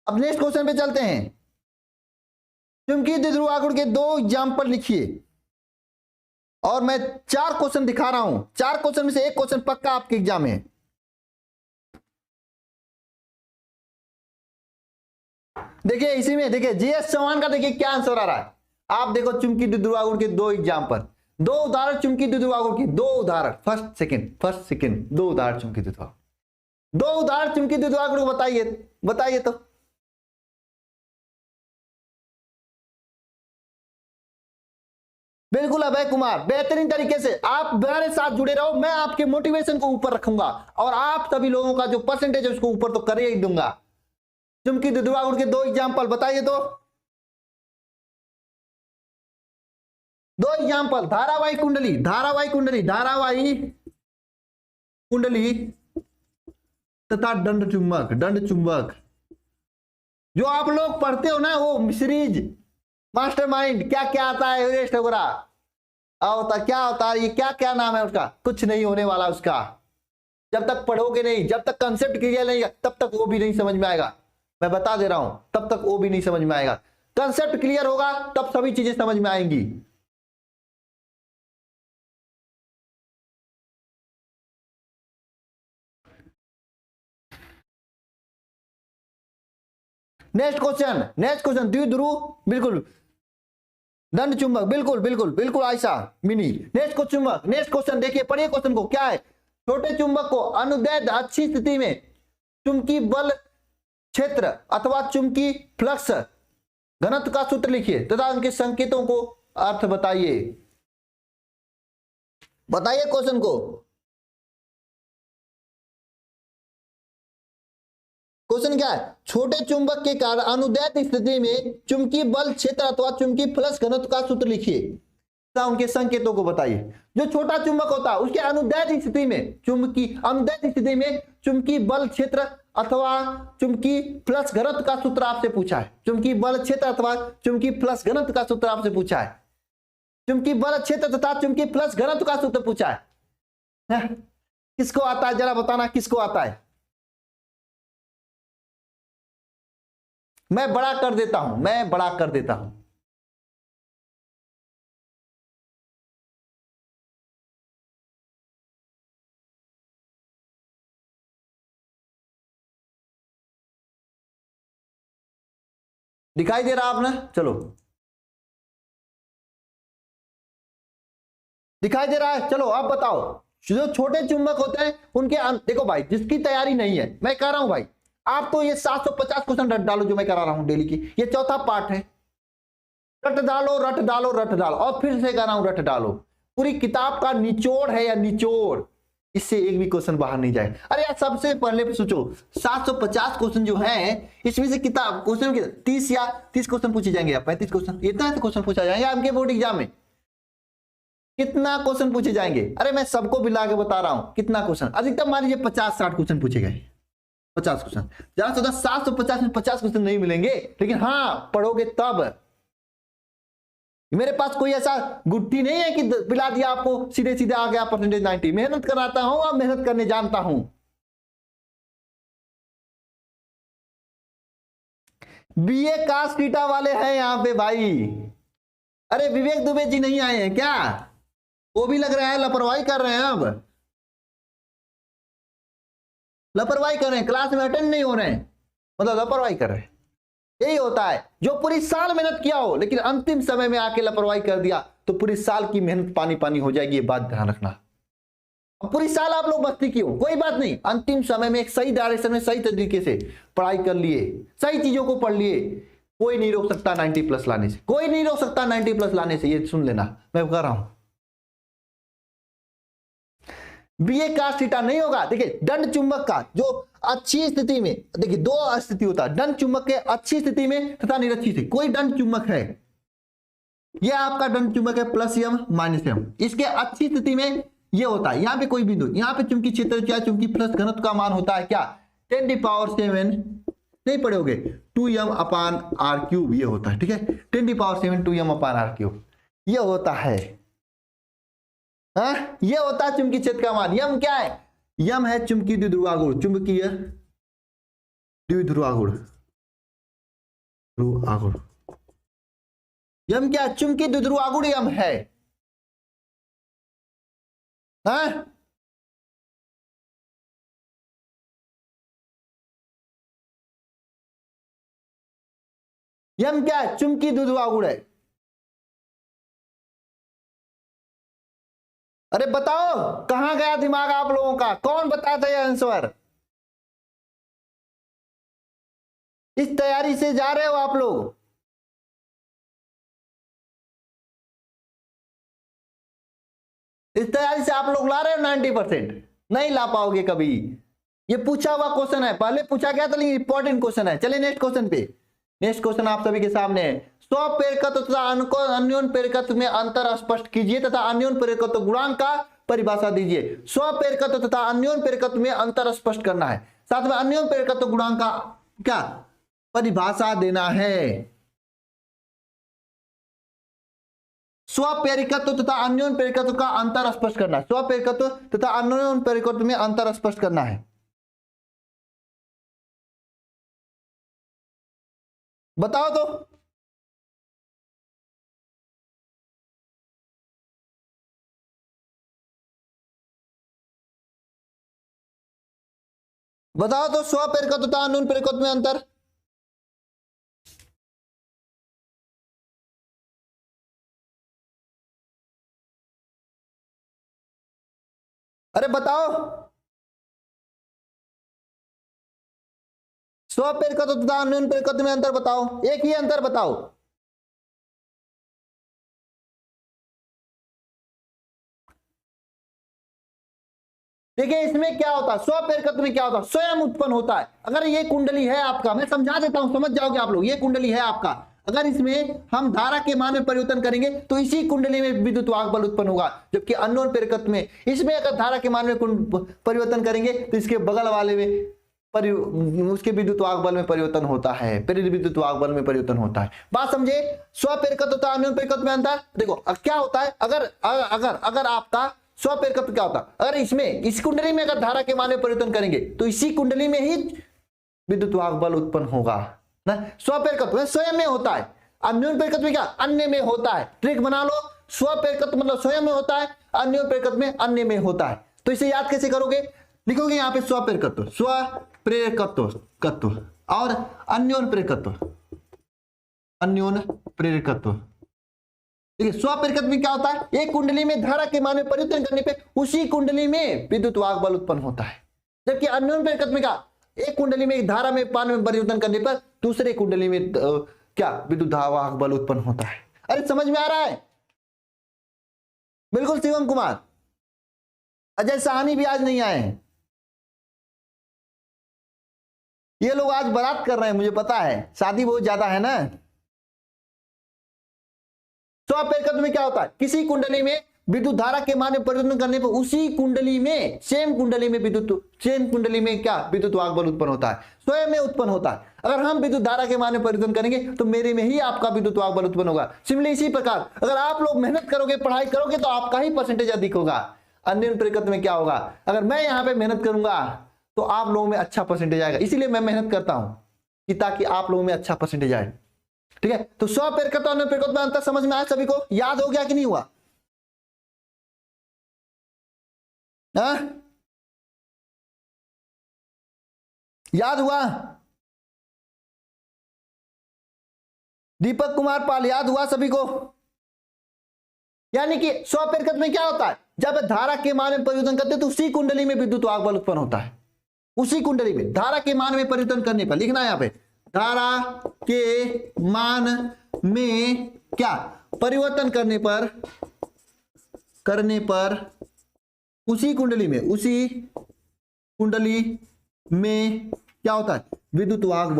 अब नेक्स्ट क्वेश्चन पे चलते हैं। चुंबकीय द्विध्रुव आघूर्ण के 2 एग्जाम्पल लिखिए, और मैं 4 क्वेश्चन दिखा रहा हूं। 4 क्वेश्चन में से एक क्वेश्चन पक्का आपके एग्जाम में है। देखिए इसी में, देखिए जीएस चौहान का देखिए क्या आंसर आ रहा है। आप देखो चुंबकीय द्विध्रुव आघूर्ण के 2 एग्जाम्पल, 2 उदाहरण चुंबकीय द्विध्रुव आघूर्ण के 2 उदाहरण, फर्स्ट सेकंड 2 उदाहरण चुंबकीय द्विध्रुव, 2 उदाहरण चुंबकीय द्विध्रुव आघूर्ण को बताइए तो। बिल्कुल अभय कुमार, बेहतरीन तरीके से आप मेरे साथ जुड़े रहो, मैं आपके मोटिवेशन को ऊपर रखूंगा, और आप सभी लोगों का जो परसेंटेज है उसको ऊपर तो कर ही दूंगा। चुंबकीय द्विध्रुव आघूर्ण के 2 एग्जाम्पल बताइए तो। 2 एग्जाम्पल, धारावाही कुंडली तथा दंड चुंबक। जो आप लोग पढ़ते हो ना वो सीरीज मास्टरमाइंड क्या क्या आता है एवरेस्ट वगैरह, अवतार क्या अवतार, ये क्या क्या नाम है उसका, कुछ नहीं होने वाला उसका। जब तक पढ़ोगे नहीं, जब तक कंसेप्ट क्लियर नहीं तब तक वो भी नहीं समझ में आएगा। मैं बता दे रहा हूं, तब तक वो भी नहीं समझ में आएगा। कंसेप्ट क्लियर होगा तब सभी चीजें समझ में आएंगी। नेक्स्ट क्वेश्चन द्विध्रुव, बिल्कुल। दंड चुंबक, बिल्कुल बिल्कुल बिल्कुल आयशा मिनी। नेक्स्ट क्वेश्चन देखिए, पढ़िए क्वेश्चन को, क्या है। छोटे चुंबक को अनुदैर्ध्य अच्छी स्थिति में चुंबकीय बल क्षेत्र अथवा चुंबकीय फ्लक्स घनत्व का सूत्र लिखिए तथा उनके संकेतों को अर्थ बताइए। बताइए क्वेश्चन को। क्वेश्चन क्या है, छोटे चुंबक के कारण अनुदैर्ध्य स्थिति में चुंबकीय बल क्षेत्र अथवा चुंबकीय फ्लक्स घनत्व का सूत्र लिखिए तथा उनके संकेतों को बताइए। जो छोटा चुंबक होता है उसके अनुदैर्ध्य स्थिति में चुंबकीय बल क्षेत्र अथवा चुंबकीय फ्लक्स घनत्व का सूत्र आपसे पूछा है। चुंबकीय बल क्षेत्र अथवा चुंबकीय फ्लक्स घनत्व का सूत्र आपसे पूछा है। चुंबकीय बल क्षेत्र तथा चुंबकीय फ्लक्स घनत्व का सूत्र पूछा है। किसको आता है जरा बताना, किसको आता है। मैं बड़ा कर देता हूं। दिखाई दे रहा आपने, चलो दिखाई दे रहा है। चलो अब बताओ, जो छोटे चुंबक होते हैं उनके देखो भाई, जिसकी तैयारी नहीं है, मैं कह रहा हूं भाई, आप तो ये 750 क्वेश्चन रट डालो जो मैं करा रहा हूं डेली की। ये चौथा पार्ट है। रट डालो और फिर से कह रहा हूं रट डालो। पूरी किताब का निचोड़ है या निचोड़, इससे एक भी क्वेश्चन बाहर नहीं जाए। अरे यार सबसे पहले सोचो, 750 क्वेश्चन जो है इसमें से किताब क्वेश्चन 30 क्वेश्चन पूछे जाएंगे या 35 क्वेश्चन, इतना क्वेश्चन पूछा जाएंगे आपके बोर्ड एग्जाम में। कितना क्वेश्चन पूछे जाएंगे, अरे मैं सबको मिला के बता रहा हूं कितना क्वेश्चन, अधिकतम मान लीजिए 50-60 क्वेश्चन पूछे गए। 50 क्वेश्चन, ज्यादा से ज्यादा 750 में 50 क्वेश्चन नहीं मिलेंगे, लेकिन हाँ पढ़ोगे तब। मेरे पास कोई ऐसा गुट्टी नहीं है कि पिला दिया आपको सीधे सीधे आ गया परसेंटेज 90। मेहनत कराता हूं और मेहनत करने जानता हूं। बीए कास्ट थीटा वाले हैं यहां पे भाई। अरे विवेक दुबे जी नहीं आए हैं क्या? वो भी लग रहा है लापरवाही कर रहे हैं। अब लापरवाही कर रहे हैं, क्लास में अटेंड नहीं हो रहे हैं, मतलब लापरवाही कर रहे हैं। यही होता है, जो पूरी साल मेहनत किया हो लेकिन अंतिम समय में आके लापरवाही कर दिया तो पूरी साल की मेहनत पानी पानी हो जाएगी। ये बात ध्यान रखना। पूरी साल आप लोग मस्ती किए हो कोई बात नहीं, अंतिम समय में एक सही डायरेक्शन में सही तरीके से पढ़ाई कर लिए, सही चीजों को पढ़ लिए, कोई नहीं रोक सकता 90+ लाने से। कोई नहीं रोक सकता 90+ लाने से, ये सुन लेना मैं कह रहा हूं। बीए कास्ट थीटा नहीं होगा। देखिए दंड चुंबक का जो अच्छी स्थिति में, देखिए दो स्थिति होता है दंड चुंबक के, अच्छी स्थिति में तथा निरक्षी स्थिति। कोई दंड चुंबक है, यह आपका दंड चुंबक है (M -M), इसके अच्छी स्थिति में ये होता है, यहां पे कोई बिंदु, यहां पे चुंबकीय क्षेत्र क्या, चुंबकीय फ्लक्स घनत्व का मान होता है क्या, 10⁻⁷ नहीं पढ़ोगे 2m/r³, ये होता है। ठीक है, 10⁻⁷ 2m/r³, ये होता है। ये होता है चुंबकीय क्षेत्र का मान। यम क्या है? यम है चुंबकीय द्विध्रुवागुण, चुंबकीय द्विध्रुवागुण, यम क्या? चुंबकीय द्विध्रुवागुण यम है। यम क्या है? चुंबकीय द्विध्रुवागुण है। अरे बताओ कहां गया दिमाग आप लोगों का, कौन बताया था ये आंसर? इस तैयारी से जा रहे हो आप लोग? इस तैयारी से आप लोग ला रहे हो 90%? नहीं ला पाओगे कभी। ये पूछा हुआ क्वेश्चन है, पहले पूछा गया था लेकिन इंपॉर्टेंट क्वेश्चन है। चलिए नेक्स्ट क्वेश्चन पे। नेक्स्ट क्वेश्चन आप सभी के सामने है। स्वप्रेरकत्व तथा अन्योन्य प्रेरकत्व में अंतर स्पष्ट कीजिए तथा अन्योन्य प्रेरकत्व गुणांक का परिभाषा दीजिए। स्वप्रेरकत्व तथा अन्योन्य प्रेरकत्व में अंतर स्पष्ट करना है, साथ में अन्योन्य प्रेरकत्व गुणांक का क्या परिभाषा देना है। स्वप्रेरिकत्व तथा अन्योन्य प्रेरिकत्व का अंतर स्पष्ट करना है। स्वप्रेरिकत्व तथा अन्योन्य प्रेरिकत्व में अंतर स्पष्ट करना है। बताओ तो। बताओ तो स्वप्रेरिकत्व तथा अन्योन्य प्रेरिकत्व में अंतर। अरे बताओ, स्वप्रेरिकत्व तथा अन्योन्य प्रेरिकत्व में अंतर बताओ, एक ही अंतर बताओ। देखिए इसमें क्या होता है, स्वप्रेरिकत्व में क्या होता है, स्वयं उत्पन्न होता है। अगर ये कुंडली है आपका, मैं समझा देता हूं, समझ जाओगे आप लोग। ये कुंडली है आपका, अगर इसमें हम धारा के मान में परिवर्तन करेंगे तो इसी कुंडली में विद्युत वाहक बल उत्पन्न होगा। जबकि अन्योन्य प्रेरकत्व में, इसमें अगर धारा के मान में परिवर्तन करेंगे तो इसके बगल वाले में उसके विद्युत वाहक बल में परिवर्तन होता है, प्रेरित विद्युत वाहक बल में परिवर्तन होता है। बात समझे। स्वप्रेरकत्व तथा अन्योन्य प्रेरकत्व में अंतर देखो क्या होता है। अगर अगर अगर आपका स्वप्रेरकत्व क्या होता है, अगर इसमें इस कुंडली में अगर धारा के मान में परिवर्तन करेंगे तो इसी कुंडली में ही विद्युत वाहक बल उत्पन्न होगा ना। स्वप्रेरकत्व स्वयं में होता है, अन्योन्य प्रेरकत्व में क्या, अन्य में होता है। ट्रिक बना लो, स्वप्रेरकत्व मतलब स्वयं में होता है, अन्योन्य प्रेरकत्व में अन्य में होता है। तो इसे याद कैसे करोगे, लिखोगे यहां पे स्वप्रेरकत्व, स्वप्रेरकत्व और अन्योन्य प्रेरकत्व, अन्योन्य प्रेरकत्व। देखिए स्वप्रेरकत्व में क्या होता है, एक कुंडली में धारा के मान में परिवर्तन करने पे उसी कुंडली में विद्युत वाहक बल उत्पन्न होता है। जबकि अन्योन्य प्रेरकत्व में क्या, एक कुंडली में धारा में मान में परिवर्तन करने पर दूसरे कुंडली में क्या विद्युत वाहक बल उत्पन्न होता है। अरे समझ में आ रहा है। बिल्कुल शिवम कुमार, अजय साहनी भी आज नहीं आए हैं। ये लोग आज बारात कर रहे हैं, मुझे पता है, शादी बहुत ज्यादा है ना। स्वप्रेरकत्व में क्या होता है, किसी कुंडली में विद्युत धारा के मान में परिवर्तन करने पर उसी कुंडली में, सेम कुंडली में क्या विद्युत वाहक बल उत्पन्न होता है, स्वयं में उत्पन्न होता है। अगर हम विद्युत धारा के मान में परिवर्तन करेंगे तो मेरे में ही आपका विद्युत वाहक बल उत्पन्न होगा। सिमिलरली इसी प्रकार अगर आप लोग मेहनत करोगे, पढ़ाई करोगे तो आपका ही परसेंटेज अधिक होगा। अन्योन्य प्रेरकत्व में क्या होगा, अगर मैं यहाँ पे मेहनत करूंगा तो आप लोगों में अच्छा परसेंटेज आएगा। इसीलिए मैं मेहनत करता हूं कि ताकि आप लोगों में अच्छा परसेंटेज आए। ठीक है, तो स्वप्रेरकत्व और अन्योन्य प्रेरकत्व में अंतर समझ में आया सभी को, याद हो गया कि नहीं हुआ। याद हुआ। दीपक कुमार पाल, याद हुआ सभी को। यानी कि स्वप्रेरकत्व में क्या होता है, जब धारा के मान में परिवर्तन करते हैं तो उसी कुंडली में विद्युत वाहक बल उत्पन्न होता है। उसी कुंडली में धारा के मान में परिवर्तन करने पर, लिखना है यहां पे, धारा के मान में क्या परिवर्तन करने पर उसी कुंडली में क्या होता है, विद्युत वाहक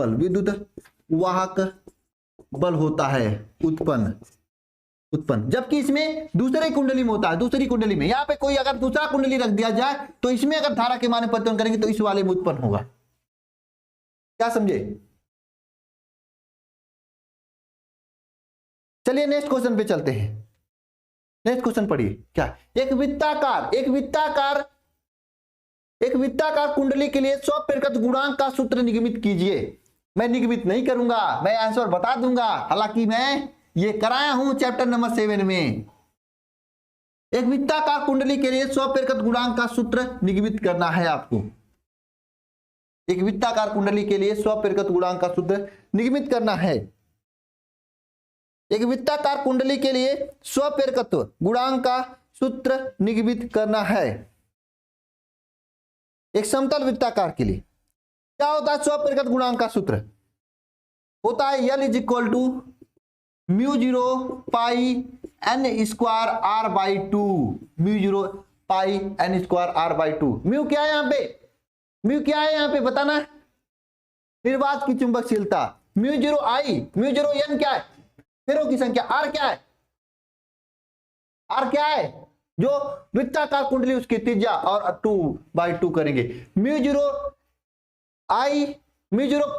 बल होता है उत्पन्न। जबकि इसमें दूसरे कुंडली में होता है, दूसरी कुंडली में। यहां पे कोई अगर दूसरा कुंडली रख दिया जाए तो इसमें अगर धारा के मान में परिवर्तन करेंगे तो इस वाले में उत्पन्न होगा। क्या समझे। चलिए नेक्स्ट क्वेश्चन पे चलते हैं। नेक्स्ट क्वेश्चन पढ़िए। क्या, एक वृत्ताकार कुंडली के लिए स्वप्रेरकत्व गुणांक का सूत्र निगमित कीजिए। मैं निगमित नहीं करूंगा, मैं आंसर बता दूंगा, हालांकि मैं ये कराया हूं चैप्टर नंबर 7 में। एक वृत्ताकार कुंडली के लिए स्वप्रेरकत्व गुणांक का सूत्र निगमित करना है आपको। एक वृत्ताकार कुंडली के लिए स्वप्रेरकत्व गुणांक का सूत्र निगमित करना है। एक वृत्ताकार कुंडली के लिए स्वप्रेरकत्व गुणांक का सूत्र निगमित करना है। एक समतल वृत्ताकार के लिए क्या होता है, स्वप्रेरकत्व गुणांक का सूत्र होता है L = μ0 पाई n स्क्वायर r/2। μ0 पाई n स्क्वायर r/2। म्यू क्या है यहाँ पे, म्यू क्या है यहाँ पे बताना। निर्वात की चुंबकशीलता μ0 I, μ0 n क्या है, फेरों की संख्या, r क्या है, r क्या है, जो वृत्ताकार कुंडली उसकी त्रिज्या, और 2/2 करेंगे। μ0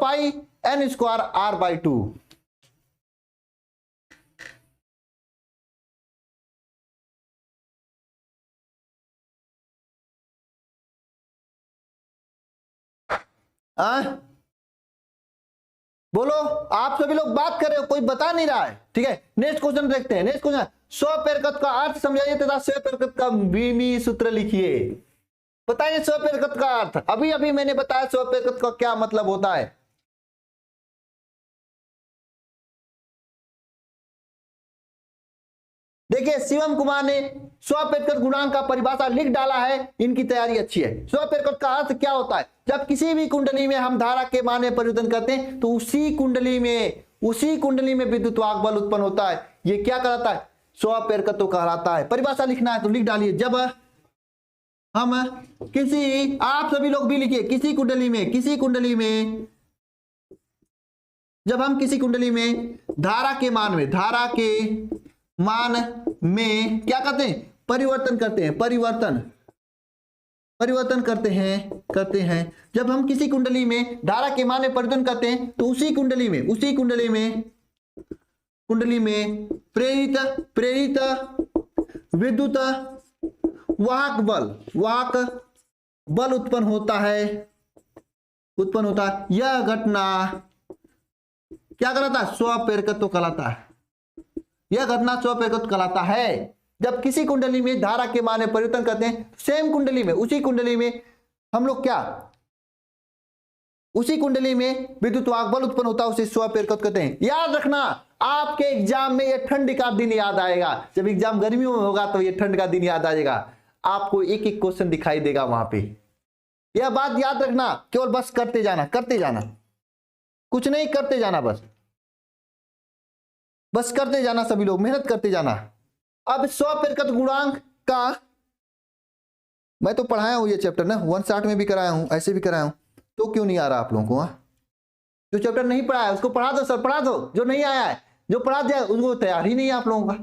पाई n स्क्वायर r/2। आ? बोलो, आप सभी लोग बात कर रहे हो, कोई बता नहीं रहा है। ठीक है, नेक्स्ट क्वेश्चन देखते हैं। नेक्स्ट क्वेश्चन, स्वपेरकत का अर्थ समझाइए तथा स्वपेरकत का बीमी सूत्र लिखिए। बताइए स्वपेरकत का अर्थ। अभी अभी मैंने बताया स्वपेरकत का क्या मतलब होता है। देखिए शिवम कुमार ने स्वपेरकत गुणांक का परिभाषा लिख डाला है, इनकी तैयारी अच्छी है। स्वपेरकत का अर्थ क्या होता है, जब किसी भी कुंडली में हम धारा के मान में परिवर्तन करते हैं तो उसी कुंडली में विद्युत वाहक बल उत्पन्न होता है। ये क्या कहलाता है, स्वपेरकत्व कहलाता है। परिभाषा लिखना है तो लिख डालिए। जब हम किसी, आप सभी लोग भी लिखिए, किसी कुंडली में जब हम किसी कुंडली में धारा के मान में क्या करते हैं, परिवर्तन करते हैं। जब हम किसी कुंडली में धारा के मान में परिवर्तन करते हैं तो उसी कुंडली में प्रेरित विद्युत वाहक बल उत्पन्न होता है। यह घटना क्या कहलाता है, स्वपेरकत्व कहलाता है। यह घटना स्वपेरकत्व कहलाता है। जब किसी कुंडली में धारा के मान में परिवर्तन करते हैं, सेम कुंडली में, उसी कुंडली में हम लोग क्या, उसी कुंडली में विद्युत वाहक बल उत्पन्न होता है, उसे स्वपेरकत्व कहते हैं। याद रखना, आपके एग्जाम में यह ठंड का दिन याद आएगा। जब एग्जाम गर्मियों में होगा तो यह ठंड का दिन याद आएगा, आपको एक एक क्वेश्चन दिखाई देगा वहां पे। यह बात याद रखना, केवल बस करते जाना, कुछ नहीं, करते जाना, बस करते जाना, सभी लोग मेहनत करते जाना। अब स्वपेरकत्व गुणांक का मैं तो पढ़ाया हूं ये चैप्टर ना, 160 में भी कराया हूं, ऐसे भी कराया हूं, तो क्यों नहीं आ रहा आप लोगों को? जो चैप्टर नहीं पढ़ा है उसको पढ़ा दो सर, पढ़ा दो। जो नहीं आया है, जो पढ़ा दिया उसको तैयार ही नहीं है आप लोगों का।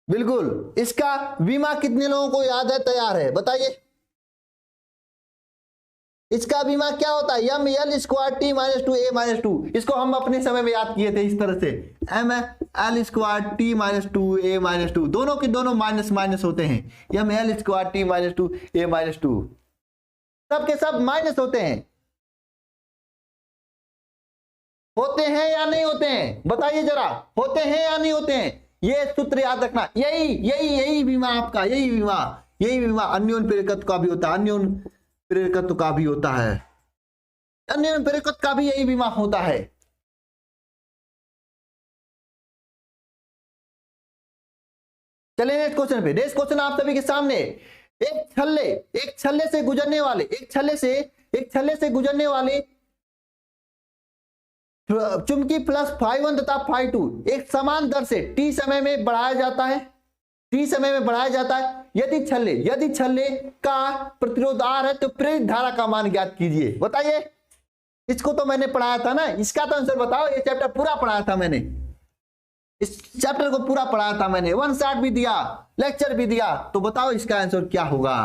बिल्कुल, इसका बीमा कितने लोगों को याद है, तैयार है, बताइए। इसका बीमा क्या होता है, M L square T minus two A minus two. इसको हम अपने समय में याद किए थे इस तरह से, M L square T minus two A minus two, दोनों के दोनों माइनस माइनस होते हैं। M L square T minus two A minus two, सब के सब माइनस होते हैं। होते हैं या नहीं होते हैं, बताइए जरा, होते हैं या नहीं होते हैं? ये सूत्र याद रखना। यही बीमा आपका, यही बीमा अन्योन्य प्रेरकत्व का भी होता है, अन्योन्य प्रेरकत्व का भी होता है, अन्योन्य प्रेरकत्व का भी यही बीमा होता है। चलिए नेक्स्ट क्वेश्चन पे। नेक्स्ट क्वेश्चन आप सभी के सामने, एक छल्ले से गुजरने वाले चुंबकी प्लस ∅1 तथा ∅2 एक समान दर से टी समय में बढ़ाया जाता है। यदि छल्ले का प्रतिरोध R है तो प्रेरित धारा का मान ज्ञात कीजिए। बताइए, इसको तो मैंने पढ़ाया था ना, इसका तो आंसर बताओ। ये चैप्टर पूरा पढ़ाया था मैंने, इस चैप्टर को पूरा पढ़ाया था मैंने, 1 शॉट भी दिया, लेक्चर भी दिया, तो बताओ इसका आंसर क्या होगा।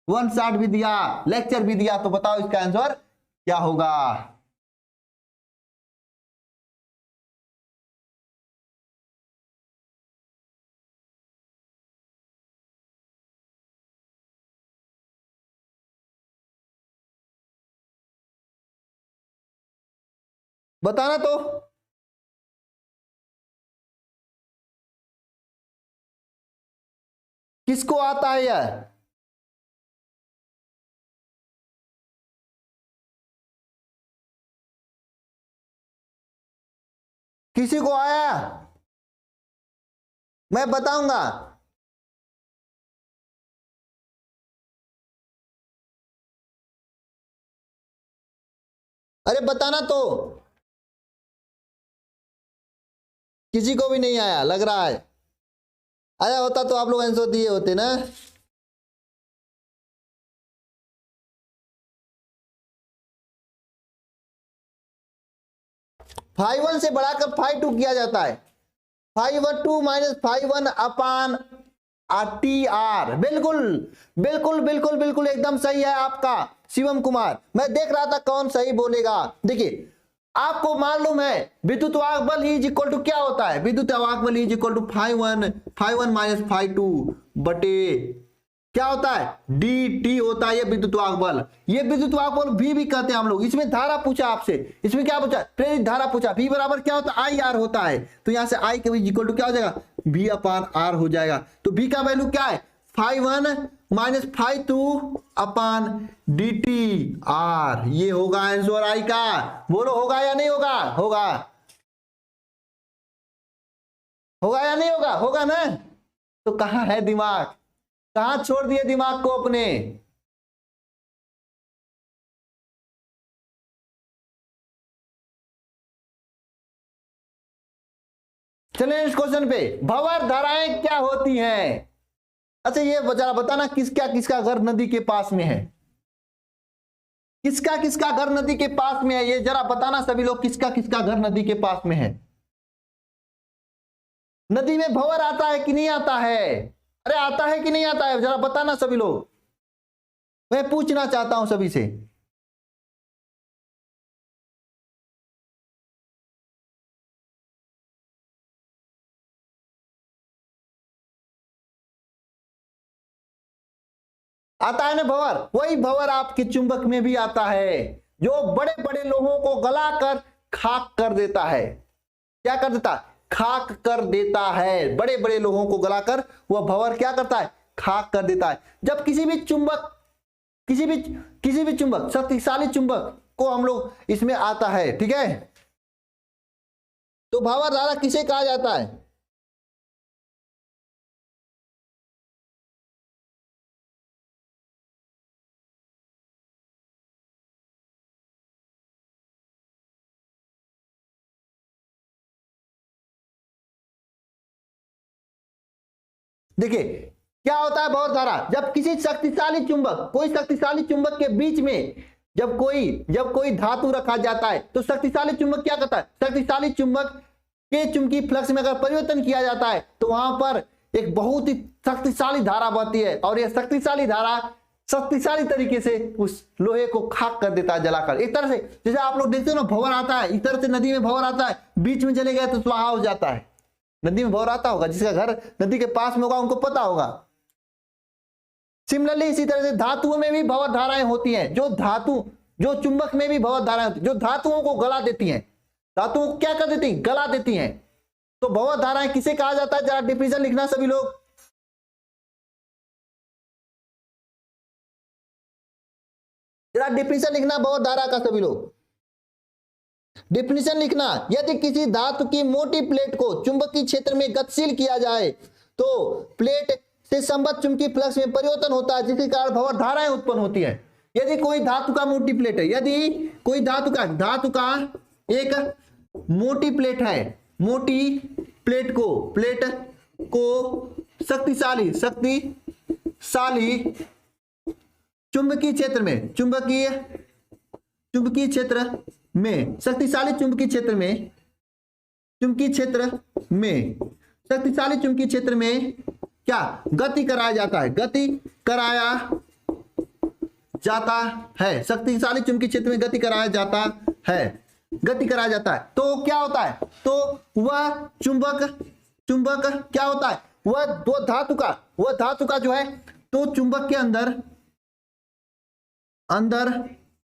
1 शॉट भी दिया, लेक्चर भी दिया, तो बताओ इसका आंसर क्या होगा। बताना तो। किसको आता है यह? किसी को आया? मैं बताऊंगा। अरे बताना तो। किसी को भी नहीं आया लग रहा है। आया होता तो आप लोग आंसर दिए होते ना। ∅1 से बढ़ाकर ∅2 किया जाता है। ∅2 माइनस ∅1 अपान TR। बिल्कुल एकदम सही है आपका शिवम कुमार। मैं देख रहा था कौन सही बोलेगा। देखिए आपको मालूम है विद्युत वाहक बल इज इक्वल टू क्या होता है, विद्युत वाहक बल is equal to phi one minus phi two बटे क्या होता है डी टी होता है ये विद्युत वाहक बल। ये विद्युत वाहक बल भी कहते हैं हम लोग। इसमें धारा पूछा आपसे, इसमें क्या पूछा, प्रेरित धारा पूछा। V बराबर क्या होता है आई आर होता है, तो यहां से आई के इक्वल टू क्या हो जाएगा V अपान आर हो जाएगा। तो V का वैल्यू क्या है phi one minus phi two upon d t r, ये होगा आंसर आई का। बोलो होगा या नहीं होगा, होगा होगा या नहीं होगा, होगा ना। तो कहां है दिमाग, कहां छोड़ दिए दिमाग को अपने। चलिए इस क्वेश्चन पे, भंवर धाराएं क्या होती हैं। अच्छा ये जरा बताना किसका घर नदी के पास में है, किसका घर नदी के पास में है, ये जरा बताना सभी लोग, किसका घर नदी के पास में है। नदी में भंवर आता है कि नहीं आता है, अरे आता है कि नहीं आता है, जरा बताना सभी लोग, मैं पूछना चाहता हूं सभी से। आता है ना भंवर, वही भंवर आपके चुंबक में भी आता है, जो बड़े बड़े लोहों को गलाकर खाक कर देता है। क्या कर देता है, खाक कर देता है। बड़े बड़े लोहों को गलाकर वह भंवर क्या करता है, खाक कर देता है। जब किसी भी चुंबक शक्तिशाली चुंबक को हम लोग इसमें आता है, ठीक है, तो भंवर धारा किसे कहा जाता है। देखिए क्या होता है भंवर धारा, जब किसी शक्तिशाली चुंबक, कोई शक्तिशाली चुंबक के बीच में जब कोई धातु रखा जाता है, तो शक्तिशाली चुंबक क्या करता है, शक्तिशाली चुंबक के चुंबकीय फ्लक्स में अगर परिवर्तन किया जाता है तो वहां पर एक बहुत ही शक्तिशाली धारा बहती है, और यह शक्तिशाली धारा शक्तिशाली तरीके से उस लोहे को खाक कर देता है जलाकर। एक तरह से जैसे आप लोग देखते हो ना भंवर आता है, इस तरह से नदी में भंवर आता है, बीच में चले गए तो स्वाहा हो जाता है। नदी में भंवर आता होगा, जिसका घर नदी के पास में होगा उनको पता होगा। सिमिलरली इसी तरह से धातुओं में भी भंवर धाराएं होती हैं, जो चुंबक में भी भंवर धाराएं होती हैं, जो धातुओं को गला देती हैं, धातुओं को क्या कर देती हैं, गला देती हैं। तो भंवर धाराएं किसे कहा जाता है, जरा डिफिनेशन लिखना सभी लोग, जरा डिफिनेशन लिखना भंवर धारा का सभी लोग, डिफिनेशन लिखना। यदि किसी धातु की मोटी प्लेट को चुंबकीय क्षेत्र में गतिशील किया जाए तो प्लेट से संबद्ध चुंबकीय फ्लक्स में परिवर्तन होता है, जिसके कारण भंवर धाराएं उत्पन्न होती है। यदि कोई धातु का मोटी प्लेट है, यदि कोई धातु का एक मोटी प्लेट है, मोटी प्लेट को शक्तिशाली चुंबकीय क्षेत्र में शक्तिशाली चुंबकीय क्षेत्र में क्या गति कराया जाता है, शक्तिशाली चुंबकीय क्षेत्र में गति कराया जाता है। तो क्या होता है, तो वह चुंबक क्या होता है, वह धातु का जो है, तो चुंबक के अंदर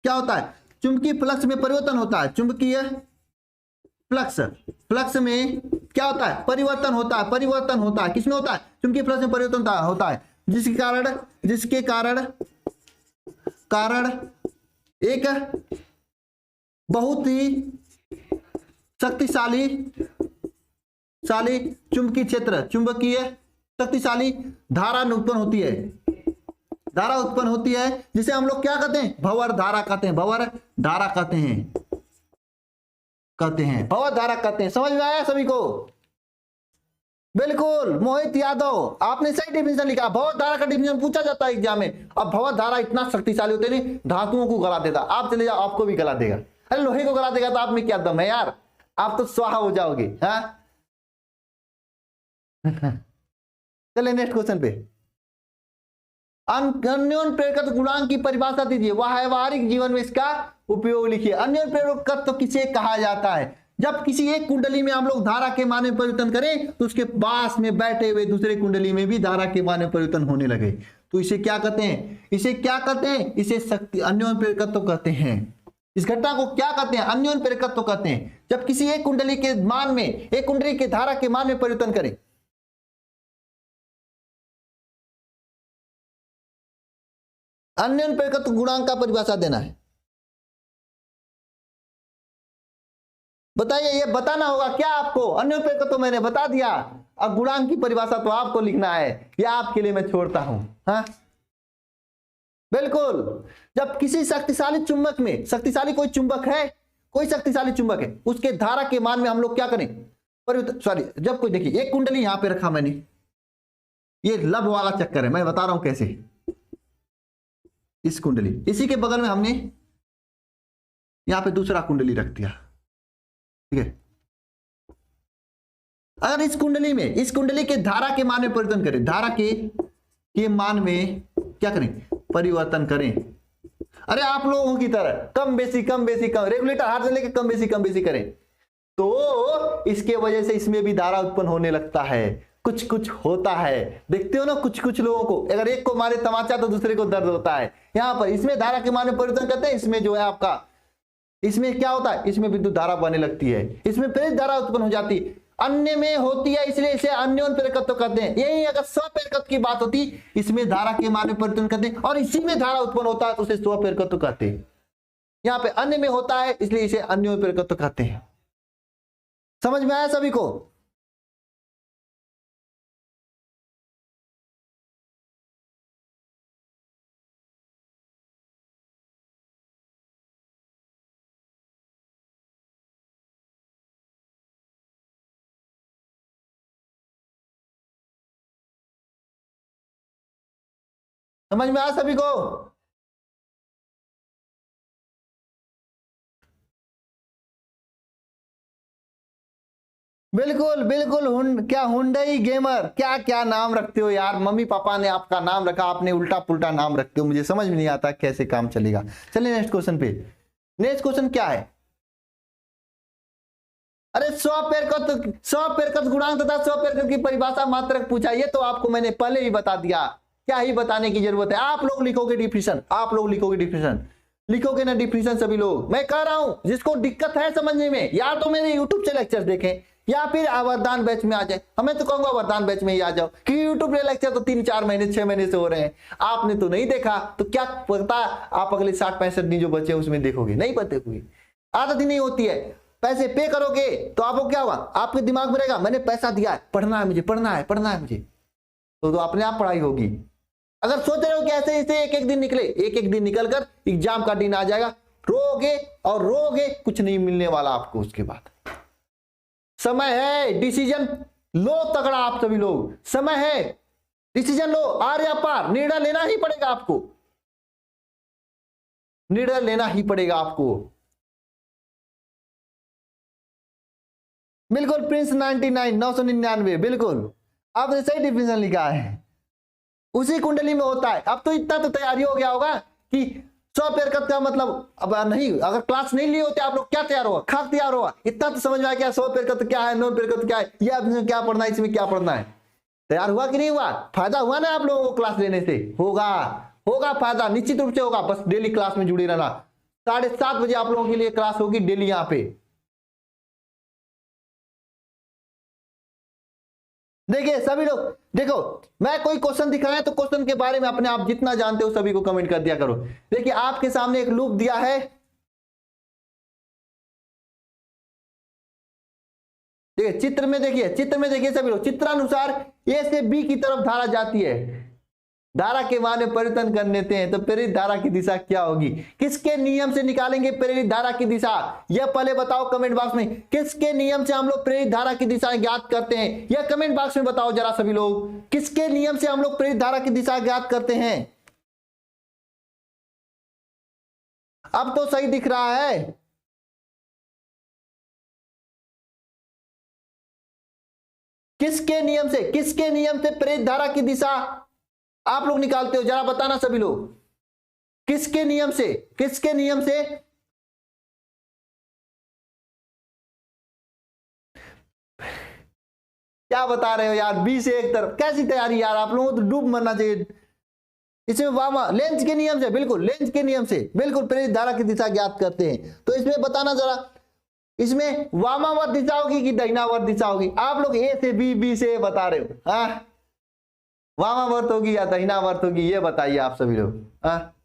क्या होता है, चुंबकीय फ्लक्स में परिवर्तन होता है। चुंबकीय फ्लक्स में क्या होता है, परिवर्तन होता है। किसमें होता है, चुंबकीय फ्लक्स में परिवर्तन होता है, जिसके कारण एक बहुत ही शक्तिशाली चुंबकीय शक्तिशाली धारा उत्पन्न होती है, जिसे हम लोग क्या कहते हैं, भंवर धारा कहते हैं। भंवर धारा कहते हैं। समझ में आया सभी को, बिल्कुल। मोहित यादव आपने सही डिफिनेशन लिखा। भंवर धारा का डिफिनेशन पूछा जाता है एग्जाम में। अब भंवर धारा इतना शक्तिशाली होते नहीं, धातुओं को गला देता। आप चले जाओ, आपको भी गला देगा। अरे लोहे को गला देगा तो आप में क्या दम है यार, आप तो स्वाहा हो जाओगे। हाँ चलिए नेक्स्ट क्वेश्चन पे। अन्योन्य प्रेरकत्व गुणांक की परिभाषा दीजिए, व्यावहारिक जीवन में इसका उपयोग लिखिए। अन्योन्य प्रेरकत्व किसे कहा जाता है? जब किसी एक कुंडली में हम लोग धारा के मान में परिवर्तन करें तो उसके पास में बैठे हुए दूसरे कुंडली में भी धारा के मान में परिवर्तन होने लगे, तो इसे क्या कहते हैं? इसे क्या कहते हैं? इसे शक्ति अन्योन्य प्रेरकत्व कहते हैं। इस घटना को क्या कहते हैं? अन्योन्य प्रेरकत्व कहते हैं। जब किसी एक कुंडली के मान में, एक कुंडली के धारा के मान में परिवर्तन करें, अन्योन्य प्रेरकत्व गुणांक का परिभाषा देना है। बताइए, ये बताना होगा क्या आपको? अन्योन्य प्रेरकत्व मैंने बता दिया, अब गुणांक की परिभाषा तो आपको लिखना है, यह आपके लिए मैं छोड़ता हूं। हाँ बिल्कुल, जब किसी शक्तिशाली चुंबक में, शक्तिशाली कोई चुंबक है, कोई शक्तिशाली चुंबक है, उसके धारा के मान में हम लोग क्या करें? सॉरी, जब कोई, देखिए एक कुंडली यहां पे रखा मैंने, ये लब वाला चक्कर है, मैं बता रहा हूं कैसे। इस कुंडली, इसी के बगल में हमने यहां पे दूसरा कुंडली रख दिया, ठीक है। अगर इस कुंडली में, इस कुंडली के धारा के मान में परिवर्तन करें, धारा के मान में क्या करें? परिवर्तन करें। अरे आप लोगों की तरह कम बेसी कम बेसी कम, रेगुलेटर हाथ से लेकर कम बेसी करें, तो इसके वजह से इसमें भी धारा उत्पन्न होने लगता है। कुछ कुछ होता है, देखते हो ना, कुछ कुछ लोगों को अगर एक को मारे तमाचा तो दूसरे को दर्द होता है। यहां पर इसमें धारा के मान में परिवर्तन करते हैं, इसमें जो है आपका, इसमें क्या होता है? इसमें विद्युत धारा बहने लगती है, इसमें प्रेरित धारा उत्पन्न हो जाती है, अन्य में होती है, इसलिए इसे अन्योन्य प्रेरकत्व कहते हैं। यही अगर स्वप्रेरकत्व की बात होती, इसमें धारा के मान में परिवर्तन करते हैं और इसी में धारा उत्पन्न होता है तो उसे स्वप्रेरकत्व कहते हैं। यहां पे अन्य में होता है इसलिए इसे अन्योन्य प्रेरकत्व कहते हैं। समझ में आया सभी को? समझ में आया सभी को? बिल्कुल बिल्कुल। क्या हुंडई गेमर, क्या क्या नाम रखते हो यार, मम्मी पापा ने आपका नाम रखा, आपने उल्टा पुल्टा नाम रखते हो, मुझे समझ में नहीं आता कैसे काम चलेगा। चलिए नेक्स्ट क्वेश्चन पे। नेक्स्ट क्वेश्चन क्या है? अरे स्वपेरकत्व गुणांक तथा स्वपेरकत्व की परिभाषा मात्रक पूछा, ये तो आपको मैंने पहले ही बता दिया, क्या ही बताने की जरूरत है। आप लोग लिखोगे डिफिनेशन, आप लोग लिखोगे डिफिनेशन, लिखोगे ना डिफिनेशन सभी लोग। मैं कह रहा हूं जिसको दिक्कत है समझने में, या तो मेरे यूट्यूब से लेक्चर देखें या फिर वरदान बैच में आ जाए। हमें तो कहूंगा वरदान बैच में ही आ जाओ, क्योंकि यूट्यूब पे लेक्चर तो 3-4 महीने 6 महीने से हो रहे हैं, आपने तो नहीं देखा, तो क्या पता आप अगले 60-65 दिन जो बचे उसमें देखोगे, नहीं पता कोई आदत ही नहीं होती है। पैसे पे करोगे तो आपको क्या हुआ, आपके दिमाग में रहेगा मैंने पैसा दिया है, पढ़ना है मुझे, पढ़ना है, पढ़ना है मुझे, तो अपने आप पढ़ाई होगी। अगर सोच रहे हो कि ऐसे ऐसे एक एक दिन निकले, एक एक दिन निकलकर एग्जाम का दिन आ जाएगा, रोगे और रोगे, कुछ नहीं मिलने वाला आपको उसके बाद। समय है, डिसीजन लो तगड़ा आप सभी लोग, समय है, डिसीजन लो, आर या पार, निर्णय लेना ही पड़ेगा आपको, निर्णय लेना ही पड़ेगा आपको। बिल्कुल प्रिंस 99 999, बिल्कुल आपने सही डिफिनेशन लिखा है, उसी कुंडली में होता है। अब तो इतना तो तैयारी हो गया होगा कि स्वपेरकत्व का मतलब, अब नहीं, अगर क्लास नहीं लिए होते आप लोग क्या तैयार होगा, खाक तैयार होगा। इतना तो समझ में आया क्या स्वपेरकत्व क्या है, नो पेरकत्व क्या है, ये आपने क्या पढ़ना है, इसमें क्या पढ़ना है, तैयार हुआ कि नहीं हुआ? फायदा हुआ ना आप लोगों को क्लास लेने से? होगा, होगा फायदा, निश्चित रूप से होगा। बस डेली क्लास में जुड़े रहना, 7:30 बजे आप लोगों के लिए क्लास होगी डेली यहाँ पे। देखिए सभी लोग, देखो मैं कोई क्वेश्चन दिखा है तो क्वेश्चन के बारे में अपने आप जितना जानते हो सभी को कमेंट कर दिया करो। देखिए आपके सामने एक लूप दिया है, देखिए चित्र में, देखिए चित्र में, देखिए सभी लोग, चित्रानुसार ए से बी की तरफ धारा जाती है, धारा के मान में परिवर्तन कर लेते हैं तो प्रेरित धारा की दिशा क्या होगी? किसके नियम से निकालेंगे प्रेरित धारा की दिशा, यह पहले बताओ कमेंट बॉक्स में। किसके नियम से हम लोग प्रेरित धारा की दिशा ज्ञात करते हैं, यह कमेंट बॉक्स में बताओ जरा सभी लोग, किसके नियम से हम लोग प्रेरित धारा की दिशा ज्ञात करते हैं? अब तो सही दिख रहा है, किसके नियम से, किसके नियम से प्रेरित धारा की दिशा आप लोग निकालते हो, जरा बताना सभी लोग, किसके नियम से, किसके नियम से? क्या बता रहे हो यार, 20 से एक तरफ, कैसी तैयारी यार, आप लोगों को तो डूब मरना चाहिए इसमें। वामा लेंस के नियम से, बिल्कुल लेंस के नियम से, बिल्कुल प्रेरित धारा की दिशा ज्ञात करते हैं। तो इसमें बताना जरा, इसमें वामावर्त दिशा होगी कि दहिनावर्त दिशा होगी? आप लोग ए से बी से बता रहे हो, हाँ वामावर्त होगी या दहिनावर्त होगी, ये बताइए आप सभी लोग। हाँ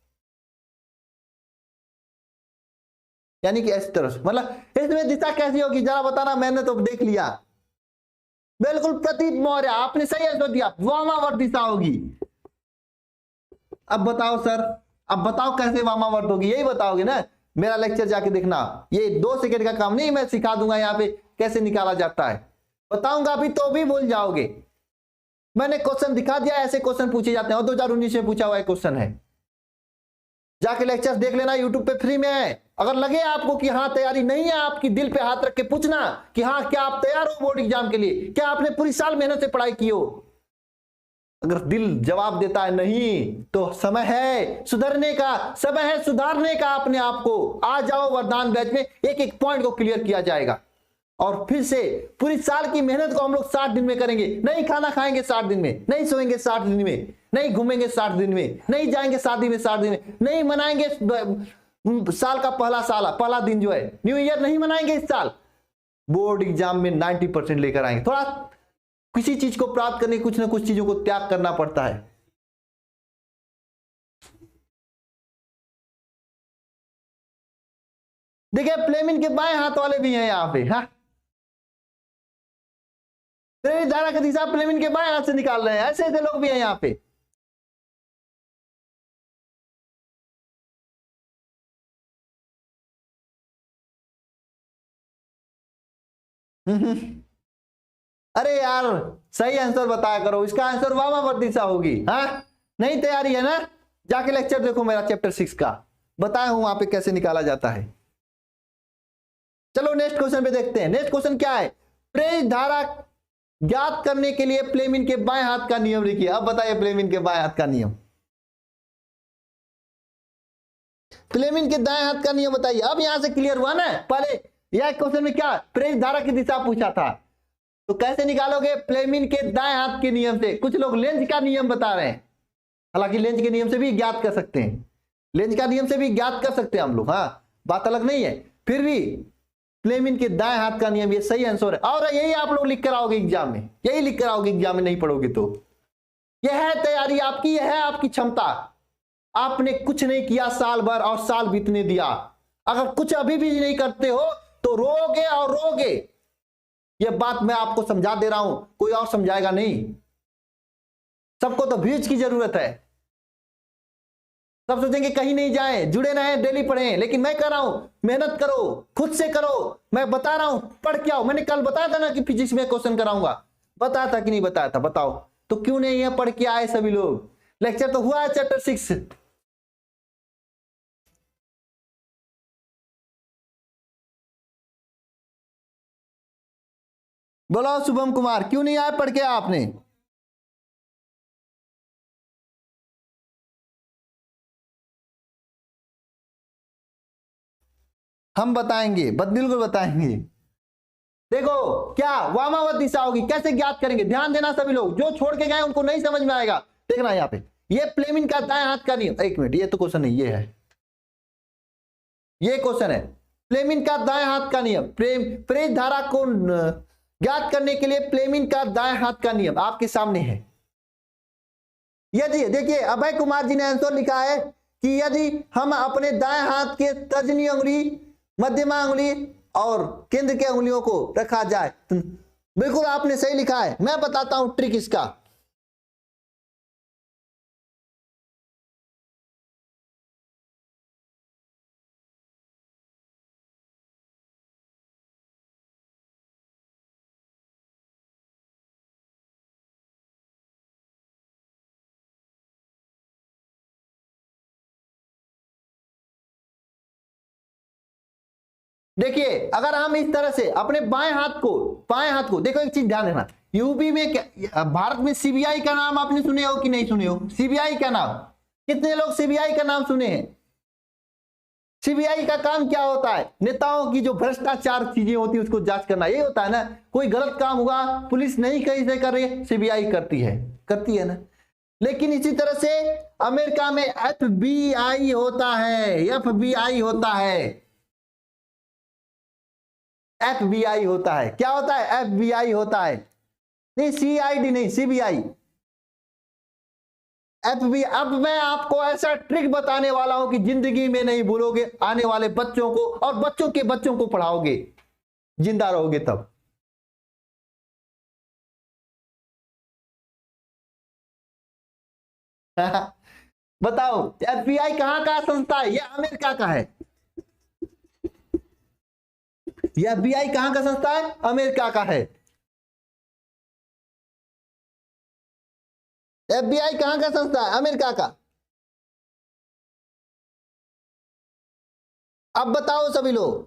यानी कि इस तरह से, मतलब इसमें दिशा कैसी होगी जरा बताना, मैंने तो देख लिया। बिल्कुल प्रतीत मौर्य, आपने सही आंसर दिया, वामावर्त दिशा होगी। अब बताओ सर, अब बताओ कैसे वामावर्त होगी, यही बताओगे ना? मेरा लेक्चर जाके देखना, ये 2 सेकंड का काम नहीं, मैं सिखा दूंगा यहाँ पे कैसे निकाला जाता है। बताऊंगा अभी तो भी भूल जाओगे। मैंने क्वेश्चन दिखा दिया, ऐसे क्वेश्चन पूछे जाते हैं, और 2019 में पूछा हुआ क्वेश्चन है। जाके लेक्चर देख लेना, यूट्यूब पे फ्री में है। अगर लगे आपको कि हाँ तैयारी नहीं है आपकी, दिल पे हाथ रख के पूछना कि हाँ क्या आप तैयार हो बोर्ड एग्जाम के लिए, क्या आपने पूरी साल मेहनत से पढ़ाई की हो? अगर दिल जवाब देता है नहीं, तो समय है सुधरने का, समय है सुधारने का अपने आप को। आ जाओ वरदान बैच में, एक एक पॉइंट को क्लियर किया जाएगा, और फिर से पूरी साल की मेहनत को हम लोग 60 दिन में करेंगे। नहीं खाना खाएंगे 60 दिन में, नहीं सोएंगे 60 दिन में, नहीं घूमेंगे 60 दिन में, नहीं जाएंगे शादी में 60 दिन में, नहीं मनाएंगे साल का पहला दिन जो है न्यू ईयर, नहीं मनाएंगे इस साल। बोर्ड एग्जाम में 90% लेकर आएंगे। थोड़ा किसी चीज को प्राप्त करने कुछ ना कुछ चीजों को त्याग करना पड़ता है। देखिए प्लेमिन के बाएं हाथ वाले भी हैं यहाँ पे, हाँ प्रेरित धारा की दिशा प्लेमिन के बाएं हाथ से निकाल रहे हैं, ऐसे ऐसे लोग भी हैं यहाँ पे। अरे यार सही आंसर बताया करो, इसका आंसर वामावर्त दिशा होगी। हाँ नहीं तैयारी है ना, जाके लेक्चर देखो मेरा चैप्टर 6 का, बताया हूं वहां पे कैसे निकाला जाता है। चलो नेक्स्ट क्वेश्चन पे देखते हैं। नेक्स्ट क्वेश्चन क्या है? प्रेरित धारा ज्ञात करने के लिए प्लेमिन के बाएं हाथ का नियम लिखिए। अब बताइए प्लेमिन के बाएं हाथ का नियम, प्लेमिन के दाएं हाथ का नियम बताइए। अब यहां से क्लियर हुआ ना? पहले यह क्वेश्चन में क्या प्रेरित धारा की दिशा पूछा था, तो कैसे निकालोगे? प्लेमिन के दाएं हाथ के नियम से। कुछ लोग लेंज का नियम बता रहे हैं, हालांकि लेंज के नियम से भी ज्ञात कर सकते हैं, लेंज का नियम से भी ज्ञात कर सकते हैं हम लोग, हाँ बात अलग नहीं है। फिर भी प्लेमिन के दाएं हाथ का नियम ये सही आंसर है, और यही आप लोग लिख कर आओगे एग्जाम में, यही लिख कर आओगे एग्जाम में, नहीं पढ़ोगे तो। यह है तैयारी आपकी, यह है आपकी क्षमता। आपने कुछ नहीं किया साल भर और साल बीतने दिया, अगर कुछ अभी भी नहीं करते हो तो रोगे और रोगे। यह बात मैं आपको समझा दे रहा हूं, कोई और समझाएगा नहीं। सबको तो भीज की जरूरत है, सब सोचेंगे कहीं नहीं जाए, जुड़े रहे, डेली पढ़ें, लेकिन मैं कह रहा हूं मेहनत करो, खुद से करो। मैं बता रहा हूं पढ़ के आओ। मैंने कल बताया था ना कि फिजिक्स में क्वेश्चन कराऊंगा, बताया था कि नहीं बताया था? बताओ तो क्यों नहीं है पढ़ के आए सभी लोग? लेक्चर तो हुआ है चैप्टर 6। बोलो शुभम कुमार, क्यों नहीं आए पढ़ के आपने? हम बताएंगे, बिल्कुल बताएंगे। देखो क्या वामावर्त दिशा होगी, कैसे ज्ञात करेंगे? ध्यान देना सभी लोग, जो छोड़ के गए उनको नहीं समझ में आएगा। देखना यहाँ पे, ये प्लेमिन का दाएं हाथ का नियम, एक मिनट, ये तो क्वेश्चन नहीं, ये है, ये क्वेश्चन है। प्लेमिन का दाएं हाथ का नियम, प्रेरित धारा को ज्ञात करने के लिए प्लेमिन का दाएं हाथ का नियम आपके सामने है। यदि देखिए अभय कुमार जी ने आंसर लिखा है कि यदि हम अपने दाएं हाथ के तर्जनी उंगली, मध्यमा उंगली और केंद्र के उंगलियों को रखा जाए तो, बिल्कुल आपने सही लिखा है। मैं बताता हूं ट्रिक इसका। देखिए अगर हम इस तरह से अपने बाएं हाथ को देखो, एक चीज ध्यान देना, यूपी में क्या, भारत में सीबीआई का नाम आपने सुने हो कि नहीं सुने हो? सीबीआई का नाम, कितने लोग सीबीआई का नाम सुने हैं? सीबीआई का काम क्या होता है? नेताओं की जो भ्रष्टाचार चीजें होती है उसको जांच करना, ये होता है ना। कोई गलत काम हुआ, पुलिस नहीं कहीं से कर रही है, सीबीआई करती है ना। लेकिन इसी तरह से अमेरिका में एफबीआई होता है, एफबीआई होता है, एफबीआई होता है। क्या होता है? एफबीआई होता है, नहीं सीआईडी नहीं, सीबीआई, एफबीआई। अब मैं आपको ऐसा ट्रिक बताने वाला हूं कि जिंदगी में नहीं भूलोगे, आने वाले बच्चों को और बच्चों के बच्चों को पढ़ाओगे, जिंदा रहोगे तब। बताओ, एफबीआई कहां का संस्था है? ये अमेरिका का है। ये एफबीआई कहां का संस्था है? अमेरिका का है। एफबीआई कहां का संस्था है? अमेरिका का। अब बताओ सभी लोग,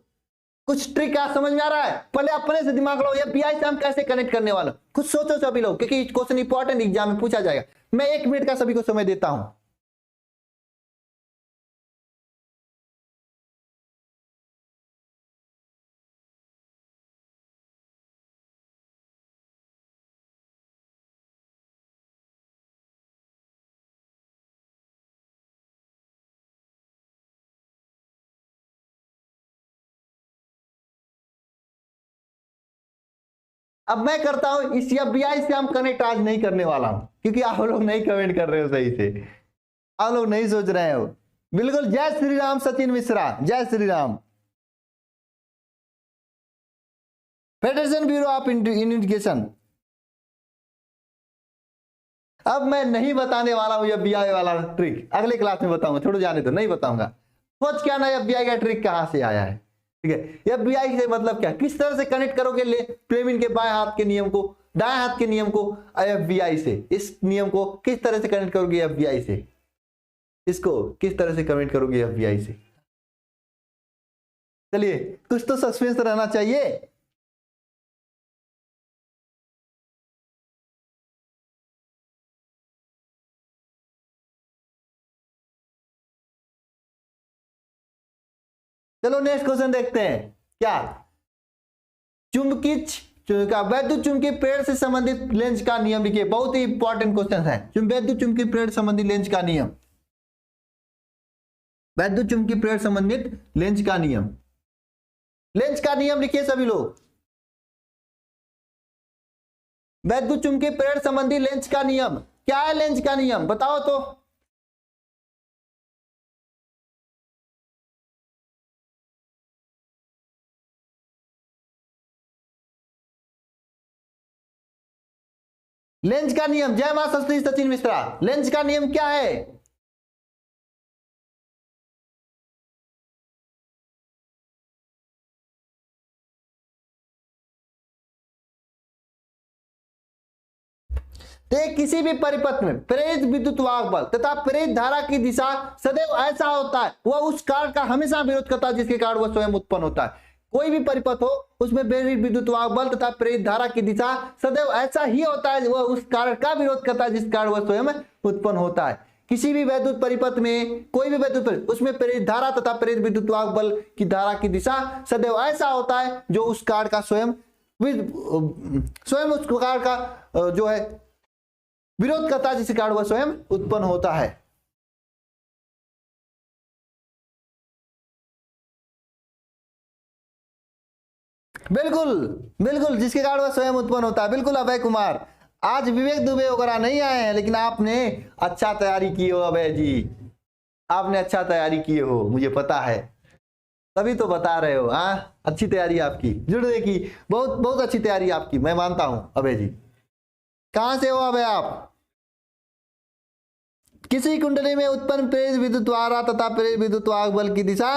कुछ ट्रिक क्या समझ में आ रहा है? पहले अपने से दिमाग लगाओ, एफबीआई से हम कैसे कनेक्ट करने वाला, कुछ सोचो सभी लोग, क्योंकि क्वेश्चन इंपॉर्टेंट एग्जाम में पूछा जाएगा। मैं 1 मिनट का सभी को समय देता हूं। अब मैं करता हूं, इस एफबीआई से हम कनेक्ट आज नहीं करने वाला हूं, क्योंकि आप लोग नहीं कमेंट कर रहे हो सही से, आप लोग नहीं सोच रहे हो। बिल्कुल, जय श्री राम सचिन मिश्रा, जय Shri Ram. Federation bureau of investigation. अब मैं नहीं बताने वाला हूं एफबीआई वाला ट्रिक, अगले क्लास में बताऊंगा, छोड़ो जाने दो, नहीं बताऊंगा। सोच क्या ना एफबीआई का ट्रिक कहां से आया है, ठीक है? एफबीआई से मतलब क्या, किस तरह से कनेक्ट करोगे फ्लेमिंग के बाएं हाथ के नियम को, दाएं हाथ के नियम को एफबीआई से, इस नियम को किस तरह से कनेक्ट करोगे एफबीआई से, इसको किस तरह से कनेक्ट करोगे एफबीआई से? चलिए, कुछ तो सस्पेंस रहना चाहिए। चलो नेक्स्ट क्वेश्चन देखते हैं। क्या? चुंबकीय वैद्युत चुंबकीय प्रेरण से संबंधित लेंस का नियम लिखिए। बहुत ही इंपॉर्टेंट क्वेश्चन है, वैद्युत चुंबकीय प्रेरण संबंधित लेंस का नियम, वैद्युत चुंबकीय प्रेरण संबंधित लेंस का नियम, लेंस का नियम लिखिए सभी लोग। वैद्युत चुंबकीय प्रेरण संबंधी लेंस का नियम क्या है? लेंस का नियम बताओ तो। लेंस का नियम, जय मां सरस्वती सचिन मिश्रा, लेंस का नियम क्या है? तो किसी भी परिपथ में प्रेरित विद्युत वाहक बल तथा प्रेरित धारा की दिशा सदैव ऐसा होता है, वह उस कारक का हमेशा विरोध करता है जिसके कारण वह स्वयं उत्पन्न होता है। कोई भी परिपथ हो, उसमें प्रेरित विद्युत वाहक बल तथा प्रेरित धारा की दिशा सदैव ऐसा ही होता है, वह उस कारक का विरोध करता है जिस कारण वह स्वयं उत्पन्न होता है। किसी भी वैद्युत परिपथ में, कोई भी वैद्युत परिपथ, उसमें प्रेरित धारा तथा प्रेरित विद्युत वाहक बल की धारा की दिशा सदैव ऐसा होता है जो उस कारक का स्वयं उस कारक का जो है विरोध करता है जिसके कारण वह स्वयं उत्पन्न होता है। बिल्कुल बिल्कुल, जिसके कारण वह स्वयं उत्पन्न होता है। बिल्कुल अभय कुमार, आज विवेक दुबे वगैरह नहीं आए हैं, लेकिन आपने अच्छा तैयारी की हो अभय जी, आपने अच्छा तैयारी की हो, मुझे पता है, तभी तो बता रहे हो। हाँ, अच्छी तैयारी आपकी, जुड़ने की बहुत बहुत अच्छी तैयारी आपकी, मैं मानता हूं अभय जी। कहां से हो अभय आप? किसी कुंडली में उत्पन्न प्रेरित विद्युत धारा तथा प्रेरित विद्युत वाहक बल की दिशा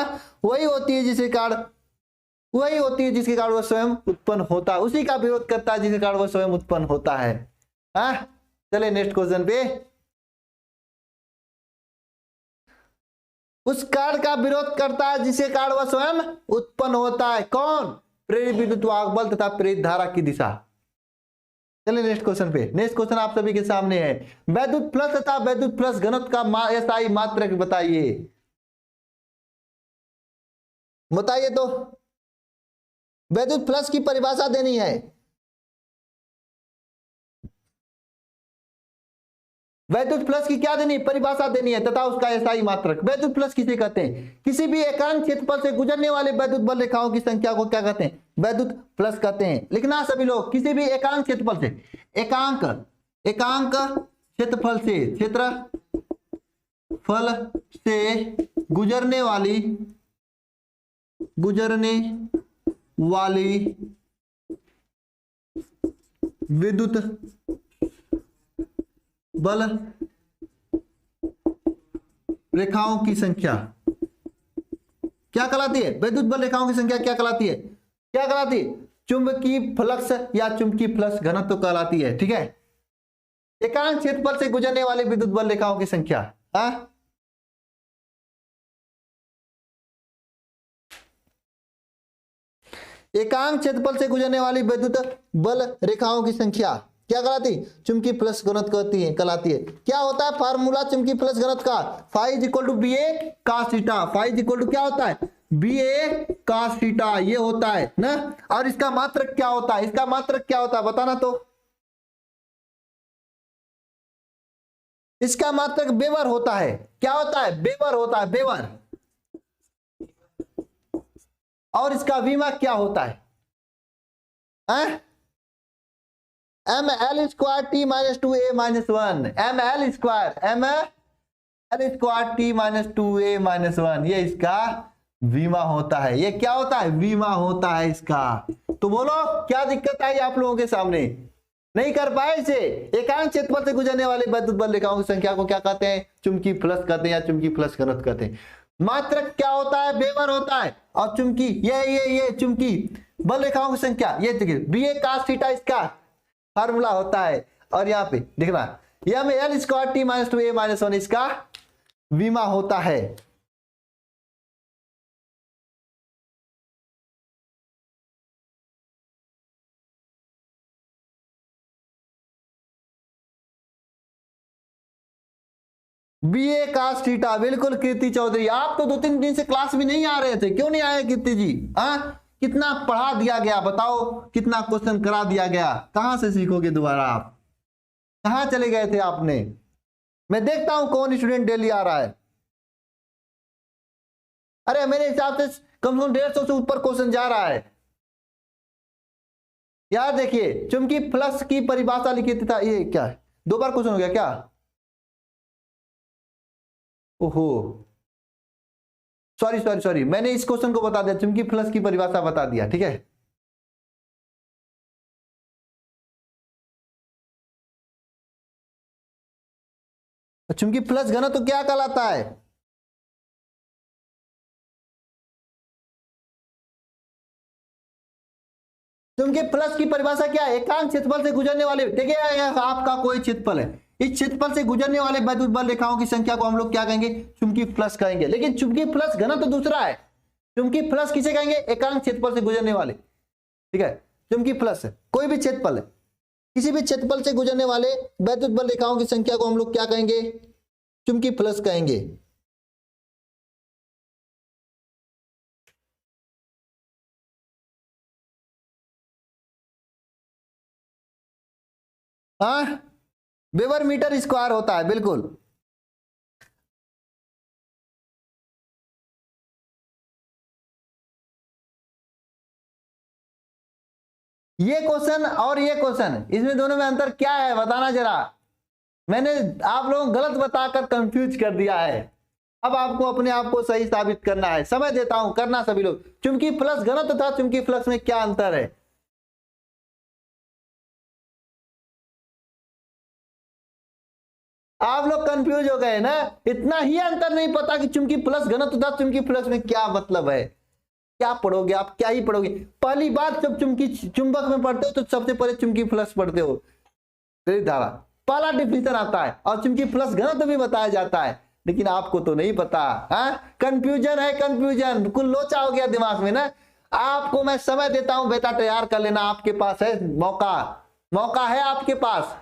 वही होती है जिसके कारण वह स्वयं उत्पन्न होता है, उसी का विरोध करता है जिसके कारण वह स्वयं उत्पन्न होता है। हाँ, चले नेक्स्ट क्वेश्चन पे। उस कारक का विरोध करता है जिसके कारण वह स्वयं उत्पन्न होता है। कौन? प्रेरित विद्युत वाहक बल तथा प्रेरित धारा की दिशा। चलिए नेक्स्ट क्वेश्चन पे। नेक्स्ट क्वेश्चन आप सभी के सामने है, वैद्युत प्लस तथा वैद्युत प्लस घनत्व का एसआई मात्रक बताइए। बताइए तो, वैद्युत प्लस की परिभाषा देनी है। वैद्युत प्लस की क्या देनी है? परिभाषा देनी है तथा उसका एसआई मात्रक। वैद्युत प्लस किसे कहते हैं? किसी भी एकांक क्षेत्रफल से गुजरने वाले वैद्युत बल रेखाओं की संख्या को क्या कहते हैं? वैद्युत प्लस कहते हैं। लिखना सभी लोग, किसी भी एकांक क्षेत्रफल से, एकांक क्षेत्रफल से गुजरने वाली विद्युत बल रेखाओं की संख्या क्या कहलाती है? वैद्युत बल रेखाओं की संख्या क्या कहलाती है? क्या कहलाती है? चुंबकीय फ्लक्स या चुंबकीय फ्लक्स घनत्व कहलाती है। ठीक है, एकांक क्षेत्रफल से गुजरने वाली विद्युत बल रेखाओं की संख्या। एकांक क्षेत्रफल से गुजरने वाली विद्युत बल रेखाओं की संख्या क्या कहलाती? चुंबकीय फ्लक्स घनत्व कहलाती है। क्या होता है फार्मूला चुंबकीय फ्लक्स घनत्व का? Phi is equal to B A cos theta. Phi is equal to क्या होता है? बी ए cos थीटा, ये होता है ना। और इसका मात्रक क्या होता है? इसका मात्रक क्या होता है बताना तो। इसका मात्रक वेबर होता है। क्या होता है? वेबर होता है, वेबर। और इसका विमा क्या होता है? M L square T minus two A minus one. M L square T minus two A minus one, ये इसका विमा होता है। ये क्या होता है? विमा होता है इसका। तो बोलो क्या दिक्कत आई आप लोगों के सामने? नहीं कर पाए इसे? एकांक क्षेत्रफल से गुजरने वाले वैद्युत बल रेखाओं की संख्या को क्या कहते हैं? चुंबकीय फ्लक्स कहते हैं या चुंबकीय फ्लक्स घनत्व कहते हैं। मात्रक क्या होता है? वेबर होता है। और चुंबकीय ये चुंबकीय बल रेखाओं की संख्या, ये देखिए बी ए cos थीटा इसका फार्मूला होता है। और यहाँ पे देखना, यह में L square T minus two A minus one इसका विमा होता है। बी ए cos थीटा, बिल्कुल कीर्ति चौधरी। आप तो 2-3 दिन से क्लास भी नहीं आ रहे थे, क्यों नहीं आए कीर्ति जी? कितना पढ़ा दिया गया बताओ, कितना क्वेश्चन करा दिया गया, कहां से सीखोगे दोबारा? आप कहां चले गए थे आपने? मैं देखता हूं कौन स्टूडेंट डेली आ रहा है। अरे मेरे हिसाब से कम से कम 150 से ऊपर क्वेश्चन जा रहा है यार। देखिए चुंबकीय फ्लक्स की परिभाषा लिखी थी, था ये क्या है? 2 बार क्वेश्चन हो गया क्या? ओहो सॉरी, मैंने इस क्वेश्चन को बता दिया, चुंबकीय फ्लक्स की परिभाषा बता दिया। ठीक है, चुंबकीय फ्लक्स घनत्व तो क्या कहलाता है? चुंबकीय फ्लक्स की परिभाषा क्या है? एकांक क्षेत्रफल से गुजरने वाले, देखिए आपका कोई क्षेत्रफल है, इस क्षेत्रफल से गुजरने वाले वैद्युत बल रेखाओं की संख्या को हम लोग क्या कहेंगे? चुंबकीय फ्लक्स कहेंगे। लेकिन चुंबकीय फ्लक्स घनत्व तो दूसरा है। चुंबकीय फ्लक्स किसे कहेंगे? एकांक क्षेत्रफल से गुजरने वाले। ठीक है, चुंबकीय फ्लक्स कोई भी क्षेत्रफल है, किसी भी क्षेत्रफल से गुजरने वाले वैद्युत बल रेखाओं की संख्या को हम लोग क्या कहेंगे? चुंबकीय फ्लक्स कहेंगे। वेबर मीटर स्क्वायर होता है, बिल्कुल। ये क्वेश्चन और ये क्वेश्चन, इसमें दोनों में अंतर क्या है बताना जरा। मैंने आप लोगों को गलत बताकर कंफ्यूज कर दिया है। अब आपको अपने आप को सही साबित करना है। समय देता हूं, करना सभी लोग। चुंबकीय फ्लक्स घनत्व तथा चुंबकीय फ्लक्स में क्या अंतर है? आप लोग कंफ्यूज हो गए ना? इतना ही अंतर नहीं पता कि चुंबकीय फ्लक्स घनत्व तथा चुंबकीय फ्लक्स में क्या मतलब है? क्या पढ़ोगे आप? क्या ही पढ़ोगे? पहली बात, जब चुंबक में पढ़ते हो तो सबसे पहले चुंबकीय फ्लक्स पढ़ते हो, प्रेरित धारा पहला डिफिनेशन आता है और चुंबकीय फ्लक्स घनत्व भी बताया जाता है। लेकिन आपको तो नहीं पता। कंफ्यूजन है, कंफ्यूजन। कुल लोचा हो गया दिमाग में ना। आपको मैं समय देता हूं बेटा, तैयार कर लेना, आपके पास है मौका। मौका है आपके पास।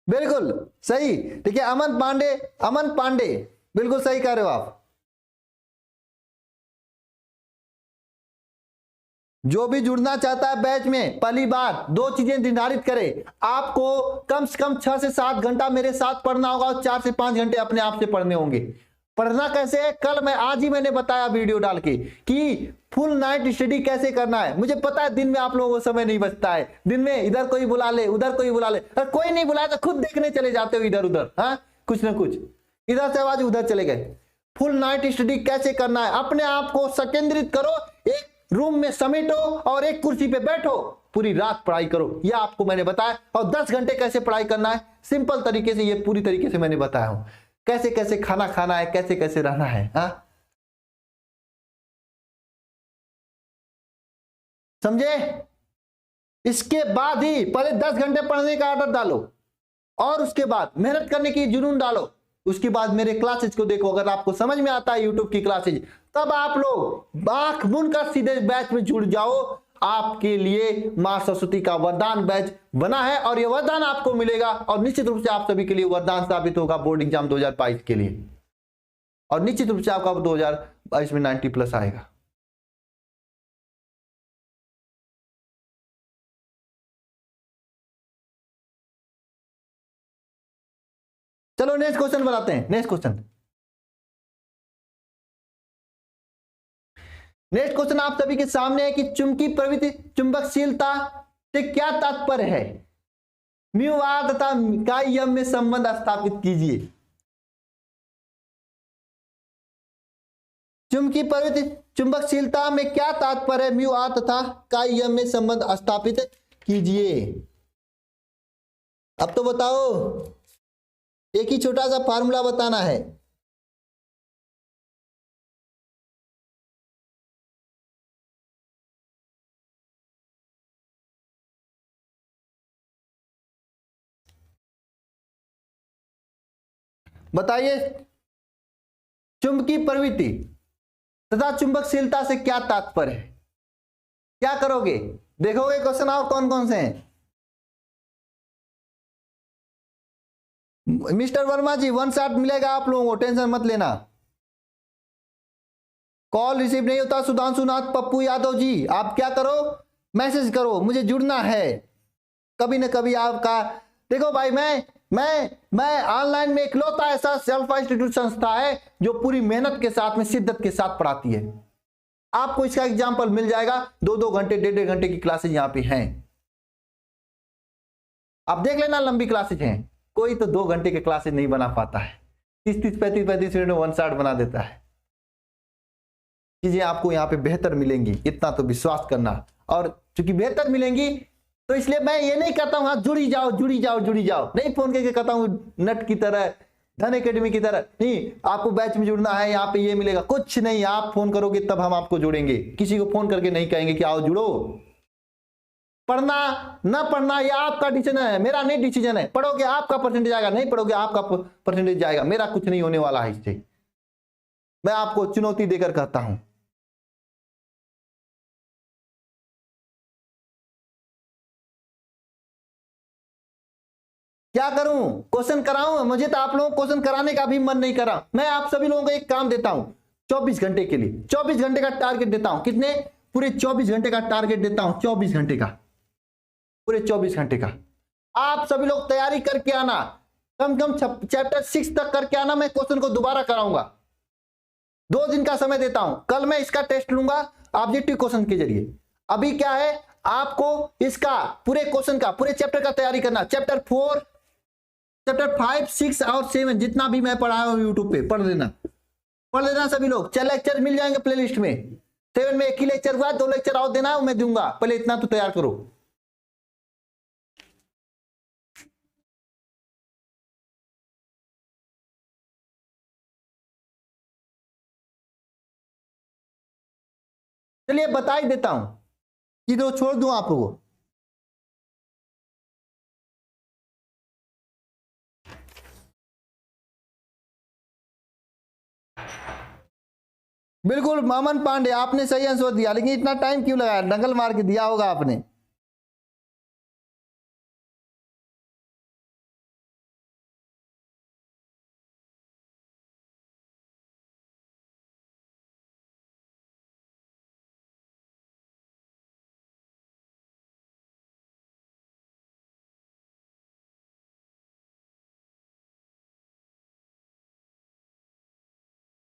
बिल्कुल सही। देखिए अमन पांडे, अमन पांडे बिल्कुल सही कह रहे हो आप। जो भी जुड़ना चाहता है बैच में, पहली बात दो चीजें निर्धारित करें। आपको कम से कम 6 से 7 घंटा मेरे साथ पढ़ना होगा और 4 से 5 घंटे अपने आप से पढ़ने होंगे। पढ़ना कैसे है, कल मैं आज ही मैंने बताया वीडियो डाल के कि फुल नाइट स्टडी कैसे करना है। मुझे पता है दिन में आप लोगों को समय नहीं बचता है, दिन में इधर कोई बुला ले उधर कोई बुला ले, अगर कोई नहीं बुलाया तो खुद देखने चले जाते हो इधर उधर, हाँ कुछ ना कुछ, इधर से आवाज उधर चले गए। फुल नाइट स्टडी कैसे करना है, अपने आप को संकेंद्रित करो, एक रूम में समेटो और एक कुर्सी पे बैठो, पूरी रात पढ़ाई करो, यह आपको मैंने बताया। और 10 घंटे कैसे पढ़ाई करना है सिंपल तरीके से, ये पूरी तरीके से मैंने बताया हूं। कैसे कैसे खाना खाना है, कैसे कैसे रहना है, हाँ समझे। इसके बाद ही पहले 10 घंटे पढ़ने का आदत डालो और उसके बाद मेहनत करने की जुनून डालो। उसके बाद मेरे क्लासेज को देखो, अगर आपको समझ में आता है यूट्यूब की क्लासेज, तब आप लोग आंख मूंद कर सीधे बैच में जुड़ जाओ। आपके लिए मां सरस्वती का वरदान बैच बना है और यह वरदान आपको मिलेगा और निश्चित रूप से आप सभी के लिए वरदान साबित होगा बोर्ड एग्जाम 2022 के लिए, और निश्चित रूप से आपका 2022 में 90 प्लस आएगा। चलो नेक्स्ट क्वेश्चन बनाते हैं। नेक्स्ट क्वेश्चन, नेक्स्ट क्वेश्चन आप सभी के सामने है कि चुंबकीय प्रवृत्ति चुंबकशीलता से क्या तात्पर्य है, म्यू आर तथा काई एम में संबंध स्थापित कीजिए। चुंबकीय प्रवृत्ति चुंबकशीलता में क्या तात्पर्य है, म्यू आर तथा काई एम में संबंध स्थापित कीजिए। अब तो बताओ, एक ही छोटा सा फार्मूला बताना है। बताइए, चुंबकीय प्रवृत्ति तथा चुंबकशीलता से क्या तात्पर्य है, क्या करोगे। देखोगे क्वेश्चन और कौन कौन से हैं। मिस्टर वर्मा जी 1 शॉट मिलेगा आप लोगों को, टेंशन मत लेना। कॉल रिसीव नहीं होता सुधांशु नाथ पप्पू यादव जी, आप क्या करो, मैसेज करो, मुझे जुड़ना है कभी ना कभी आपका। देखो भाई मैं ऑनलाइन में इकलौता ऐसा सेल्फ इंस्टीट्यूट संस्था है जो पूरी मेहनत के साथ में शिद्दत के साथ पढ़ाती है। आपको इसका एग्जाम्पल मिल जाएगा, 2-2 घंटे 1.5 घंटे की क्लासेज यहाँ पे हैं, आप देख लेना लंबी क्लासेज हैं। कोई तो 2 घंटे के क्लासेज नहीं बना पाता है, 30-30 35-35 मिनट में 1 शॉट बना देता है। चीजें आपको यहाँ पे बेहतर मिलेंगी, इतना तो विश्वास करना। और चूंकि बेहतर मिलेंगी तो इसलिए मैं ये नहीं कहता हूं हाँ जुड़ी जाओ जुड़ी जाओ जुड़ी जाओ, नहीं फोन करके कहता हूं नट की तरह, धन एकेडमी की तरह नहीं आपको बैच में जुड़ना है यहाँ पे ये मिलेगा, कुछ नहीं। आप फोन करोगे तब हम आपको जोड़ेंगे, किसी को फोन करके नहीं कहेंगे कि आओ जुड़ो। पढ़ना ना पढ़ना ये आपका डिसीजन है, मेरा नहीं डिसीजन है। पढ़ोगे आपका परसेंटेज आएगा, नहीं पढ़ोगे आपका परसेंटेज जाएगा, मेरा कुछ नहीं होने वाला है इससे। मैं आपको चुनौती देकर कहता हूं। क्या करूं, क्वेश्चन कराऊं, मुझे तो आप लोगों को क्वेश्चन कराने का भी मन नहीं करा। मैं आप सभी लोगों को एक काम देता हूं, 24 घंटे के लिए 24 घंटे का टारगेट देता हूं। कितने, पूरे 24 घंटे का टारगेट देता हूं, 24 घंटे का, पूरे 24 घंटे का। आप सभी लोग तैयारी करके आना, कम कम चैप्टर 6 तक करके आना। मैं क्वेश्चन को दोबारा कराऊंगा, 2 दिन का समय देता हूं। कल मैं इसका टेस्ट लूंगा ऑब्जेक्टिव क्वेश्चन के जरिए। अभी क्या है, आपको इसका पूरे क्वेश्चन का पूरे चैप्टर का तैयारी करना। चैप्टर 4 चैप्टर 5 6 और 7 जितना भी मैं पढ़ाया हूं यूट्यूब पे पढ़ लेना, पढ़ लेना सभी लोग। 4 लेक्चर मिल जाएंगे प्लेलिस्ट में। 7 में 1 ही लेक्चर हुआ, 2 लेक्चर और देना है मैं दूंगा, पहले इतना तो तैयार करो। चलिए बता ही देता हूं कि तो छोड़ दूं आपको। बिल्कुल मामन पांडे, आपने सही आंसर दिया, लेकिन इतना टाइम क्यों लगाया? नकल मार के दिया होगा आपने।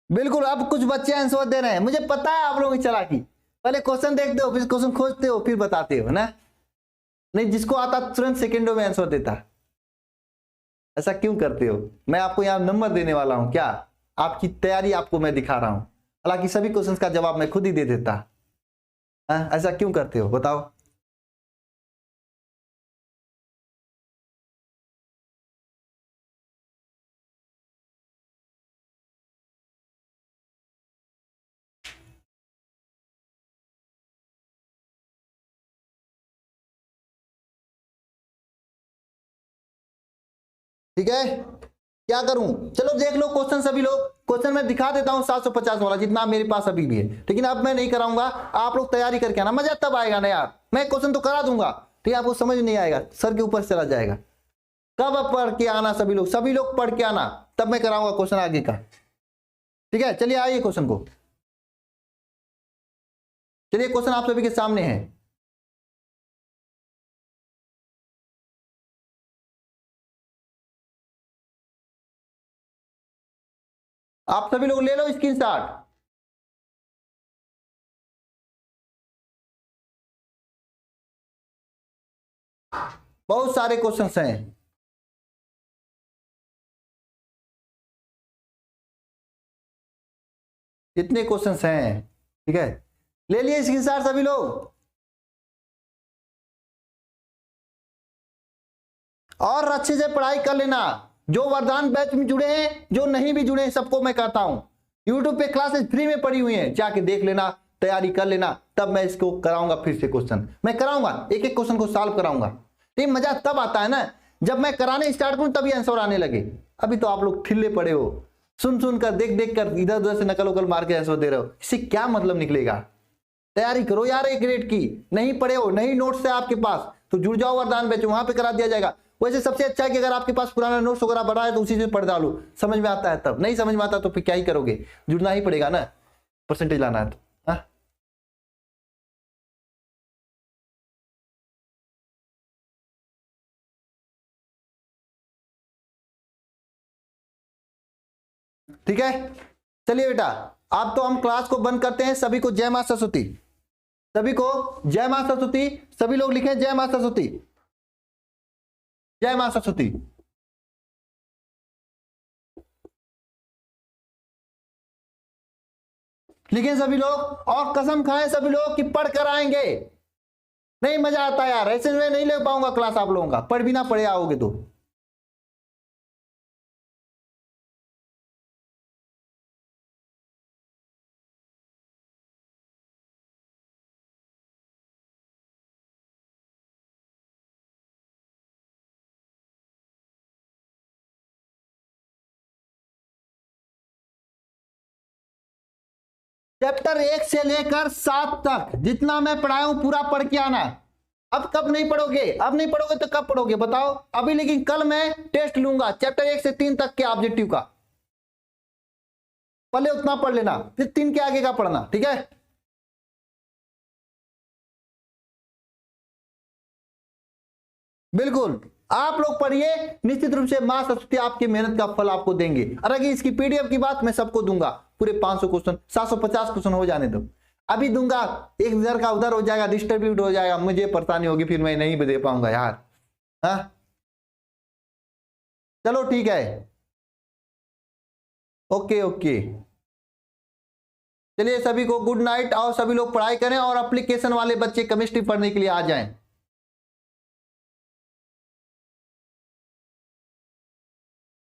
बिल्कुल, अब कुछ बच्चे आंसर दे रहे हैं, मुझे पता है आप लोगों की चालाकी। पहले क्वेश्चन देखते हो, फिर क्वेश्चन खोजते हो, फिर बताते हो ना। नहीं, जिसको आता तुरंत सेकंडों में आंसर देता। ऐसा क्यों करते हो? मैं आपको यहाँ नंबर देने वाला हूं क्या? आपकी तैयारी आपको मैं दिखा रहा हूं, हालांकि सभी क्वेश्चंस का जवाब मैं खुद ही दे देता। ऐसा क्यों करते हो बताओ? ठीक है, क्या करूं? चलो देख लो क्वेश्चन सभी लोग। क्वेश्चन मैं दिखा देता हूं 750 वाला, जितना मेरे पास अभी भी है, लेकिन अब मैं नहीं कराऊंगा। आप लोग तैयारी करके आना, मजा तब आएगा ना यार। मैं क्वेश्चन तो करा दूंगा, ठीक है, आपको समझ नहीं आएगा, सर के ऊपर चला जाएगा। कब पढ़ के आना सभी लोग पढ़ के आना, तब मैं कराऊंगा क्वेश्चन आगे का। ठीक है, चलिए आइए क्वेश्चन को। चलिए क्वेश्चन आप सभी के सामने है। आप सभी लोग ले लो स्क्रीनशॉट। बहुत सारे क्वेश्चंस हैं। कितने क्वेश्चंस हैं? ठीक है, ले लिए स्क्रीनशॉट सभी लोग। और अच्छे से पढ़ाई कर लेना। जो वरदान बैच में जुड़े हैं, जो नहीं भी जुड़े हैं, सबको मैं कहता हूं, यूट्यूब पे क्लासेस फ्री में पड़ी हुई हैं, जाके देख लेना, तैयारी कर लेना, तब मैं इसको कराऊंगा। फिर से क्वेश्चन मैं कराऊंगा, एक एक क्वेश्चन को सॉल्व कराऊंगा। ये मजा तब आता है ना, जब मैं कराने स्टार्ट करूं तभी आंसर आने लगे। अभी तो आप लोग ठिल्ले पड़े हो, सुन सुन कर, देख देख कर, इधर उधर से नकल उकल मार के आंसर दे रहे हो। इससे क्या मतलब निकलेगा? तैयारी करो यार, एक ग्रेड की। नहीं पढ़े हो, नहीं नोट्स है आपके पास, तो जुड़ जाओ वरदान बैच, वहां पे करा दिया जाएगा। वैसे सबसे अच्छा है कि अगर आपके पास पुराना नोट्स वगैरह बड़ा है तो उसी से पढ़ डालो, समझ में आता है। तब नहीं समझ में आता तो फिर क्या ही करोगे? जुड़ना ही पड़ेगा ना, परसेंटेज लाना है तो। हाँ, ठीक है, चलिए बेटा, अब तो हम क्लास को बंद करते हैं। सभी को जय मां सरस्वती, सभी को जय मां सरस्वती। सभी लोग लिखें जय मां सरस्वती, जय मां सरस्वती। लिखें सभी लोग, और कसम खाएं सभी लोग कि पढ़ कर आएंगे। नहीं मजा आता यार, ऐसे में नहीं ले पाऊंगा क्लास आप लोगों का, पढ़ भी ना पढ़े आओगे तो। चैप्टर 1 से लेकर 7 तक जितना मैं पढ़ाया हूं पूरा पढ़ के आना। अब कब नहीं पढ़ोगे? अब नहीं पढ़ोगे तो कब पढ़ोगे बताओ? अभी, लेकिन कल मैं टेस्ट लूंगा चैप्टर 1 से 3 तक के ऑब्जेक्टिव का। पहले उतना पढ़ लेना, फिर 3 के आगे का पढ़ना, ठीक है? बिल्कुल, आप लोग पढ़िए, निश्चित रूप से मां सरस्वती आपकी मेहनत का फल आपको देंगे। और अगर इसकी पीडीएफ की बात, मैं सबको दूंगा, पूरे 500 क्वेश्चन, 750 क्वेश्चन हो जाने दो, अभी दूंगा। एक इधर का उधर हो जाएगा, डिस्ट्रीब्यूट हो जाएगा, मुझे परेशानी होगी, फिर मैं नहीं दे पाऊंगा यार। हाँ, चलो ठीक है, ओके ओके। चलिए सभी को गुड नाइट, और सभी लोग पढ़ाई करें, और एप्लीकेशन वाले बच्चे केमिस्ट्री पढ़ने के लिए आ जाएं।